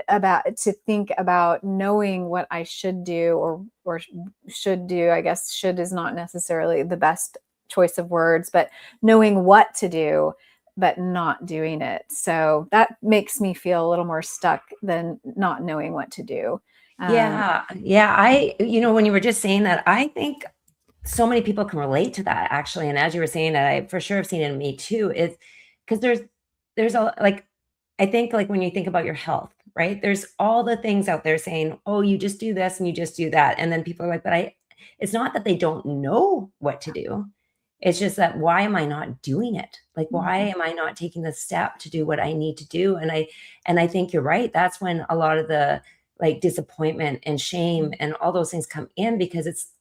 to think about knowing what I should do or should do. I guess should is not necessarily the best choice of words, but knowing what to do, but not doing it. So that makes me feel a little more stuck than not knowing what to do. Yeah. When you were just saying that, I think so many people can relate to that, actually. And as you were saying that, I for sure have seen it in me too, is because there's a, like, I think like when you think about your health, right? There's all the things out there saying, oh, you just do this and you just do that. And then people are like, it's not that they don't know what to do. It's just that, why am I not doing it? Like, why am I not taking the step to do what I need to do? And I think you're right. That's when a lot of the like disappointment and shame and all those things come in, because it's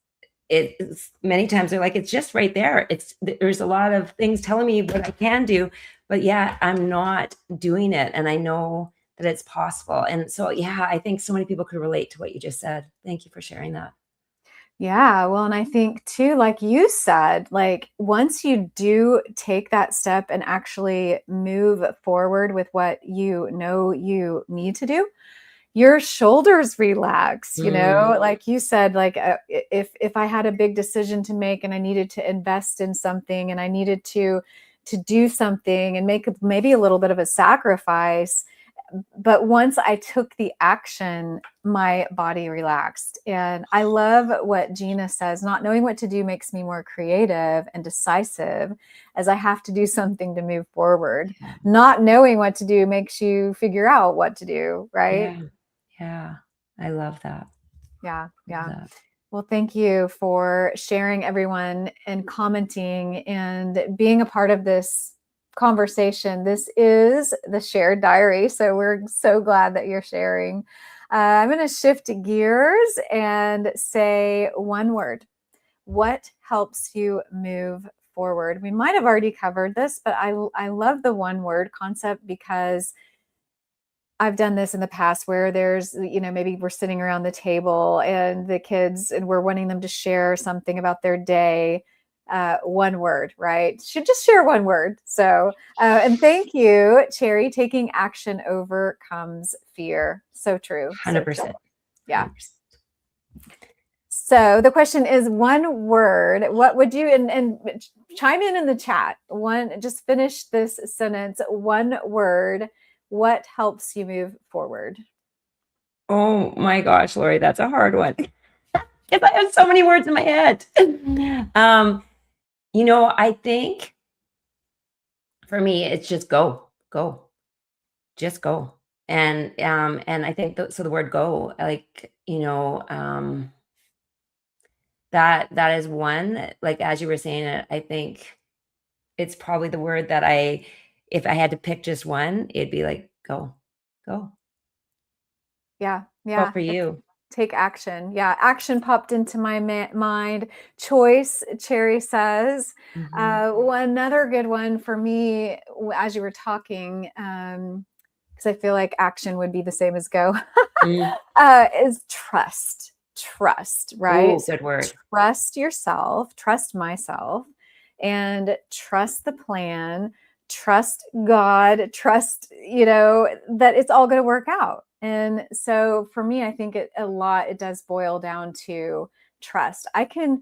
many times they're like, it's just right there. There's a lot of things telling me what I can do, but yeah, I'm not doing it. And I know that it's possible. And so, yeah, I think so many people could relate to what you just said. Thank you for sharing that. Yeah, well, and I think too, like you said, like once you do take that step and actually move forward with what you know you need to do, your shoulders relax, like you said, like if I had a big decision to make and I needed to invest in something and I needed to do something and make maybe a little bit of a sacrifice, but once I took the action, my body relaxed. And I love what Gina says, not knowing what to do makes me more creative and decisive, as I have to do something to move forward. Not knowing what to do makes you figure out what to do, right? Yeah. I love that. Yeah. Well, thank you for sharing, everyone, and commenting and being a part of this conversation. This is the shared diary, so we're so glad that you're sharing. I'm going to shift gears and say one word. What helps you move forward? We might have already covered this, but I love the one word concept, because I've done this in the past where there's, maybe we're sitting around the table and the kids, and we're wanting them to share something about their day. One word, right? Should just share one word. So, and thank you, Cherry. Taking action overcomes fear. So true. 100%. Yeah. 100%. So the question is one word. What would you, and chime in the chat. Just finish this sentence. One word. What helps you move forward? Oh my gosh, Lori, that's a hard one. Because I have so many words in my head. I think for me, it's just go, just go. And I think so the word go, like, that is one, like, as you were saying it, I think it's probably the word that if I had to pick just one, it'd be like, go. Yeah. What for you? Take action. Yeah. Action popped into my mind. Choice, Cherry says. Another good one for me, as you were talking, because I feel like action would be the same as go, is trust. Right? Ooh, good word. Trust yourself, trust myself, and trust the plan, trust God, trust, that it's all going to work out. And so for me, I think it does boil down to trust. I can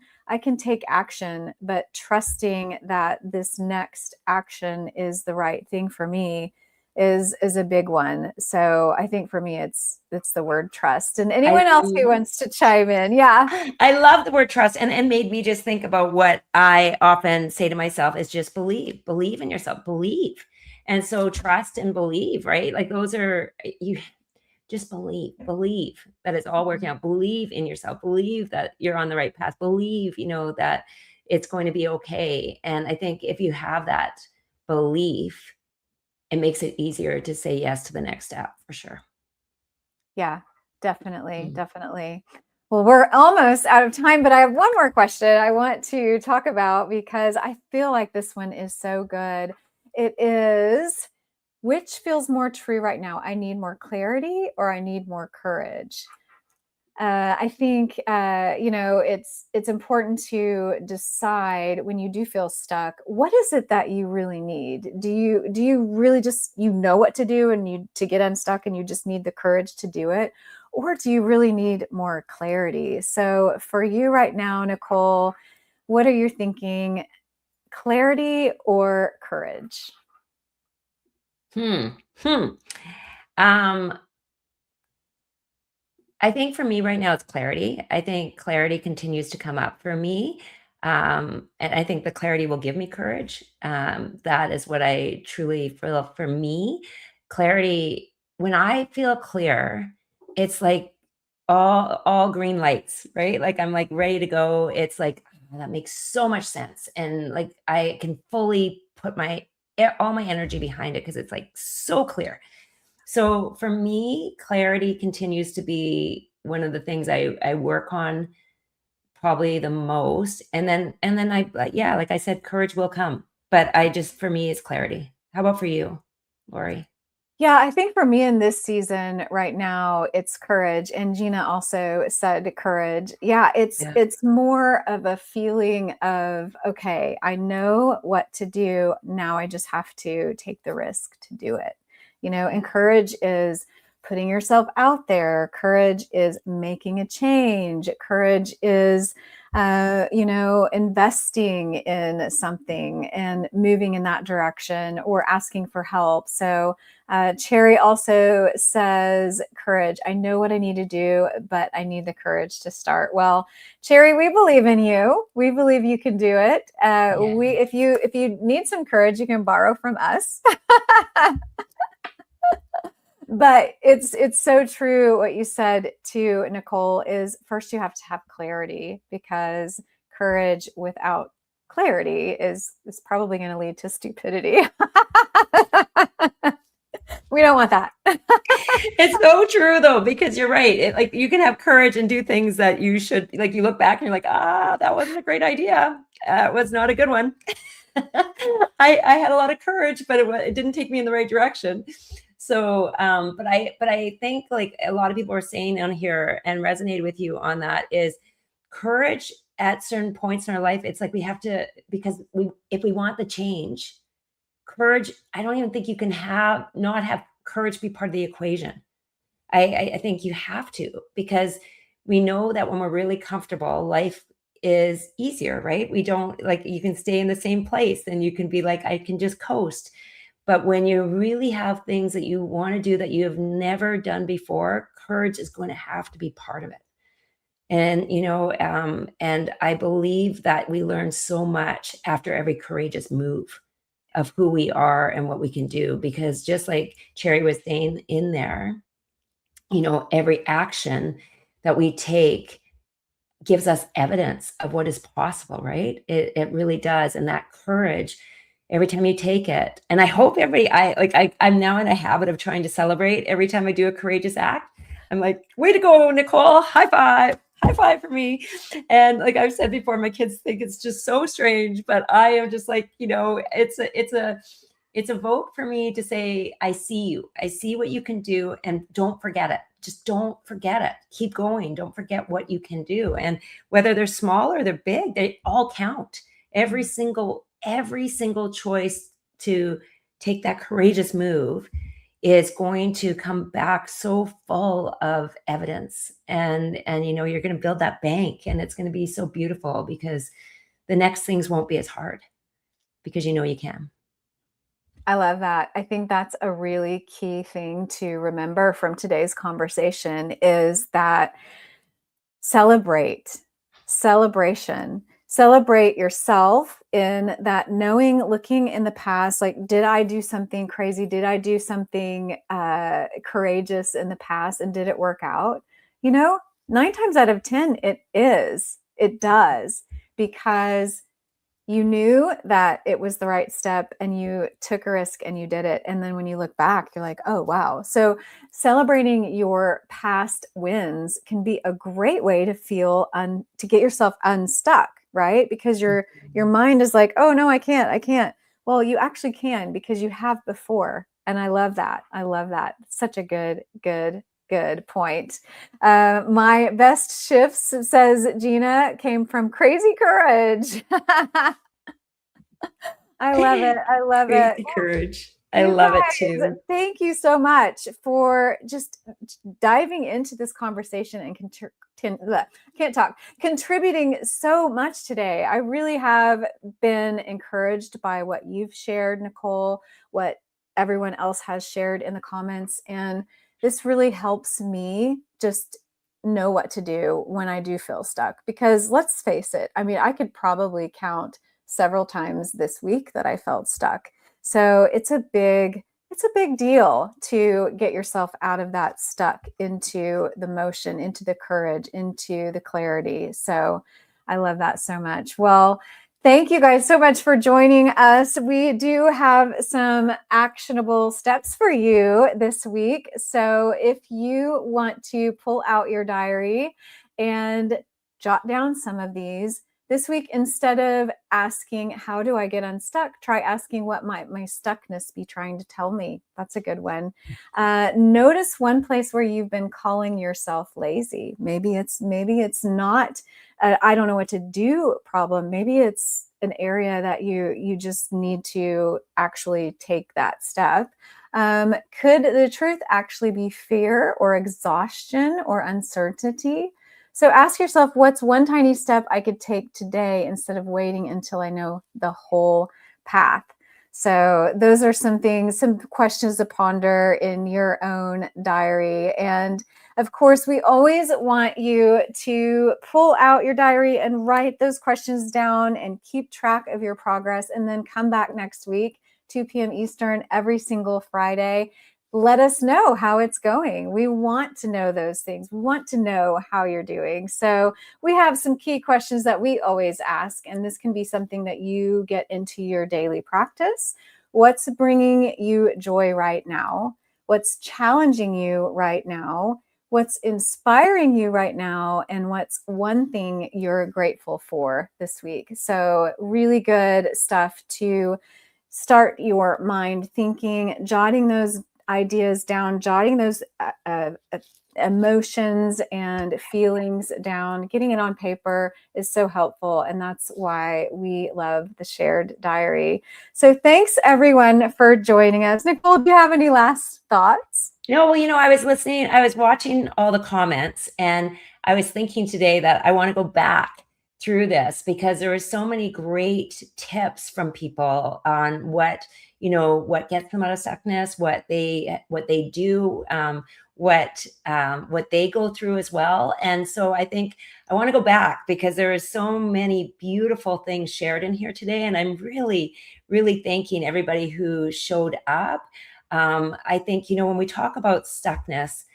take action, but trusting that this next action is the right thing for me is a big one. So I think for me it's the word trust. And anyone else who wants to chime in. Yeah. I love the word trust, and made me just think about what I often say to myself is just believe in yourself, believe. And so trust and believe, right? Like those are, you just believe that it's all working out, believe in yourself, believe that you're on the right path, believe, that it's going to be okay. And I think if you have that belief, it makes it easier to say yes to the next step, for sure. Yeah, definitely. Definitely. Well, we're almost out of time, but I have one more question I want to talk about because I feel like this one is so good. It is, which feels more true right now? I need more clarity or I need more courage? I think it's important to decide when you do feel stuck, what is it that you really need? Do you really just what to do and you to get unstuck and you just need the courage to do it? Or do you really need more clarity? So for you right now, Nicole, what are you thinking? Clarity or courage? Hmm. Hmm. Um, I think for me right now, it's clarity. I think clarity continues to come up for me. And I think the clarity will give me courage. That is what I truly feel for me. Clarity, when I feel clear, it's like all green lights, right? Like I'm like ready to go. It's like, "Oh, that makes so much sense." And like I can fully put all my energy behind it because it's like so clear. So for me, clarity continues to be one of the things I work on probably the most. And then yeah, like I said, courage will come. But I just, for me, it's clarity. How about for you, Lori? Yeah, I think for me in this season right now, it's courage. And Gina also said courage. Yeah, it's Yeah. it's more of a feeling of, okay, I know what to do. Now I just have to take the risk to do it. And courage is putting yourself out there. Courage is making a change. Courage is investing in something and moving in that direction or asking for help. So Cherry also says, courage. I know what I need to do, but I need the courage to start. Well, Cherry, we believe in you. We believe you can do it. If you need some courage, you can borrow from us. But it's so true what you said to Nicole is first you have to have clarity, because courage without clarity is probably going to lead to stupidity. We don't want that. It's so true though, because you're right. Like you can have courage and do things that you should, like you look back and you're like, that wasn't a great idea. It was not a good one. I had a lot of courage, but it didn't take me in the right direction. So, but I think like a lot of people are saying on here and resonated with you on that is courage at certain points in our life. It's like we have to, because if we want the change, courage, I don't even think you can not have courage be part of the equation. I think you have to, because we know that when we're really comfortable, life is easier, right? We don't, like, you can stay in the same place and you can be like, I can just coast. But when you really have things that you want to do that you have never done before, courage is going to have to be part of it. And I believe that we learn so much after every courageous move of who we are and what we can do. Because just like Cherry was saying in there, every action that we take gives us evidence of what is possible, right? It really does. And that courage, every time you take it, and I hope I'm now in a habit of trying to celebrate every time I do a courageous act. I'm like, way to go, Nicole, high five for me. And like I've said before, my kids think it's just so strange, but I am just like, it's a vote for me to say, I see you. I see what you can do, and don't forget it. Just don't forget it. Keep going. Don't forget what you can do. And whether they're small or they're big, they all count. Every single choice to take that courageous move is going to come back so full of evidence, and you're going to build that bank, and it's going to be so beautiful because the next things won't be as hard because you can. I love that. I think that's a really key thing to remember from today's conversation is that celebration. Celebrate yourself in that knowing, looking in the past, like, did I do something crazy? Did I do something courageous in the past? And did it work out? 9 times out of 10, it does, because you knew that it was the right step and you took a risk and you did it. And then when you look back, you're like, oh, wow. So celebrating your past wins can be a great way to to get yourself unstuck, right? Because your mind is like, oh no, I can't. Well, you actually can, because you have before. And I love that. Such a good point. My best shifts, says Gina, came from crazy courage. I love it. Crazy courage. I You love it guys, too. thank you so much for just diving into this conversation and can't talk, contributing so much today. I really have been encouraged by what you've shared, Nicole, what everyone else has shared in the comments. And this really helps me just know what to do when I do feel stuck. Because let's face it, I mean, I could probably count several times this week that I felt stuck. So it's a big deal to get yourself out of that stuck into the motion, into the courage, into the clarity. So I love that so much. Well, thank you guys so much for joining us. We do have some actionable steps for you this week. So if you want to pull out your diary and jot down some of these, this week, instead of asking, how do I get unstuck? Try asking, what might my stuckness be trying to tell me? That's a good one. Notice one place where you've been calling yourself lazy. Maybe it's not, I don't know what to do problem. Maybe it's an area that you just need to actually take that step. Could the truth actually be fear or exhaustion or uncertainty? So ask yourself, what's one tiny step I could take today instead of waiting until I know the whole path? So those are some questions to ponder in your own diary. And of course, we always want you to pull out your diary and write those questions down and keep track of your progress, and then come back next week, 2 p.m. Eastern, every single Friday. Let us know how it's going. We want to know those things. We want to know how you're doing. So we have some key questions that we always ask, and this can be something that you get into your daily practice. What's bringing you joy right now? What's challenging you right now? What's inspiring you right now? And what's one thing you're grateful for this week? So really good stuff to start your mind thinking, jotting those ideas down, jotting those emotions and feelings down, getting it on paper is so helpful. And that's why we love the shared diary. So thanks everyone for joining us. Nicole, do you have any last thoughts? No, well, I was watching all the comments, and I was thinking today that I want to go back through this because there were so many great tips from people on what gets them out of stuckness, what they do, what they go through as well. And so I think I want to go back because there are so many beautiful things shared in here today, and I'm really, really thanking everybody who showed up. I think, when we talk about stuckness,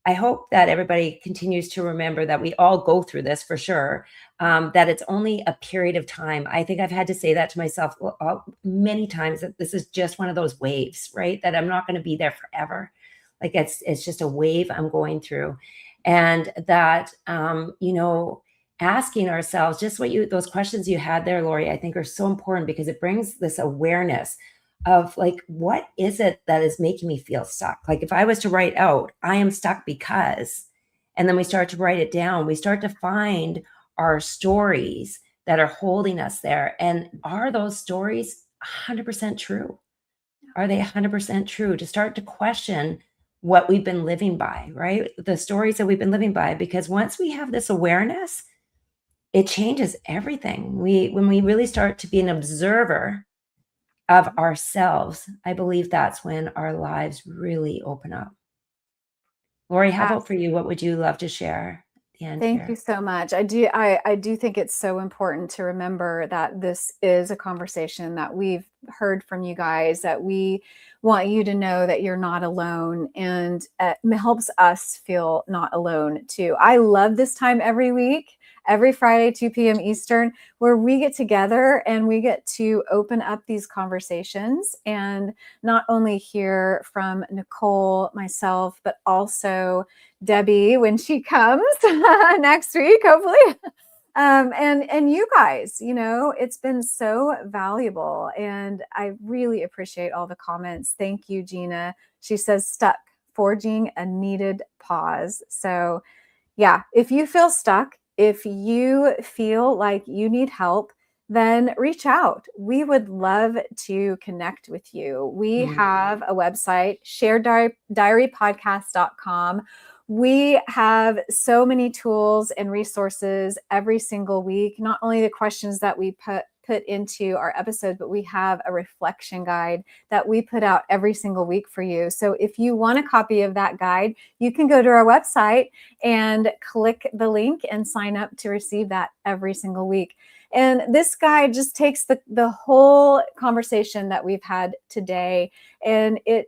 I hope that everybody continues to remember that we all go through this for sure, that it's only a period of time. I think I've had to say that to myself many times, that this is just one of those waves, right? That I'm not going to be there forever. Like it's just a wave I'm going through. And that, asking ourselves just those questions you had there, Lori, I think are so important because it brings this awareness of like, what is it that is making me feel stuck? Like if I was to write out, I am stuck because, and then we start to write it down, we start to find our stories that are holding us there. And are those stories 100% true? Are they 100% true? To start to question what we've been living by, right? The stories that we've been living by, because once we have this awareness, it changes everything. When we really start to be an observer of ourselves, I believe that's when our lives really open up. Lori, how about for you? What would you love to share at the end Thank you here? so much. I do think it's so important to remember that this is a conversation that we've heard from you guys, that we want you to know that you're not alone, and it helps us feel not alone too. I love this time every week, every Friday, 2 p.m. Eastern, where we get together and we get to open up these conversations and not only hear from Nicole, myself, but also Debbie when she comes next week, hopefully. And you guys, it's been so valuable, and I really appreciate all the comments. Thank you, Gina. She says stuck, forging a needed pause. So yeah, if you feel stuck, if you feel like you need help, then reach out. We would love to connect with you. We have a website, shareddiarypodcast.com. We have so many tools and resources every single week, not only the questions that we put into our episodes, but we have a reflection guide that we put out every single week for you. So if you want a copy of that guide, you can go to our website and click the link and sign up to receive that every single week. And this guide just takes the whole conversation that we've had today, and it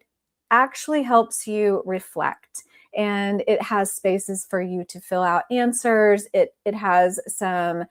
actually helps you reflect. And it has spaces for you to fill out answers. It has some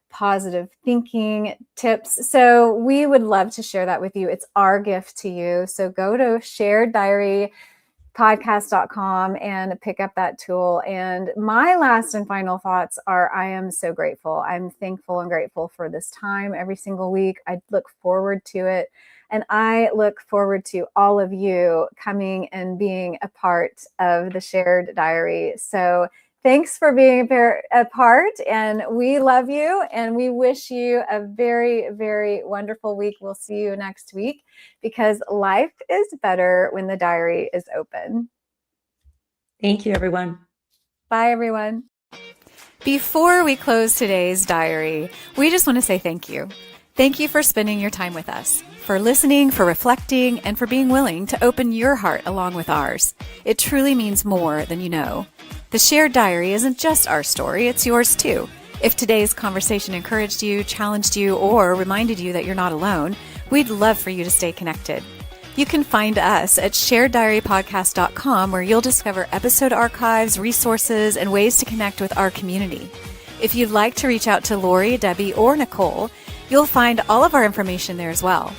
positive thinking tips. So we would love to share that with you. It's our gift to you. So go to shareddiarypodcast.com and pick up that tool. And my last and final thoughts are, I am so grateful. I'm thankful and grateful for this time every single week. I look forward to it. And I look forward to all of you coming and being a part of the Shared Diary. So thanks for being a part, and we love you, and we wish you a very, very wonderful week. We'll see you next week, because life is better when the diary is open. Thank you, everyone. Bye, everyone. Before we close today's diary, we just want to say thank you. Thank you for spending your time with us, for listening, for reflecting, and for being willing to open your heart along with ours. It truly means more than you know. The Shared Diary isn't just our story, it's yours too. If today's conversation encouraged you, challenged you, or reminded you that you're not alone, we'd love for you to stay connected. You can find us at shareddiarypodcast.com, where you'll discover episode archives, resources, and ways to connect with our community. If you'd like to reach out to Lori, Debbie, or Nicole, you'll find all of our information there as well.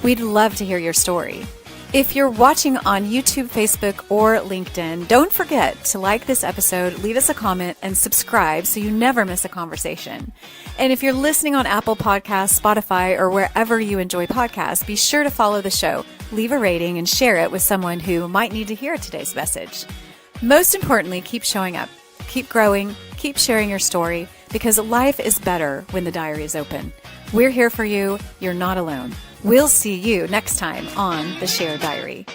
We'd love to hear your story. If you're watching on YouTube, Facebook, or LinkedIn, don't forget to like this episode, leave us a comment, and subscribe so you never miss a conversation. And if you're listening on Apple Podcasts, Spotify, or wherever you enjoy podcasts, be sure to follow the show, leave a rating, and share it with someone who might need to hear today's message. Most importantly, keep showing up, keep growing, keep sharing your story, because life is better when the diary is open. We're here for you. You're not alone. We'll see you next time on The Shared Diary.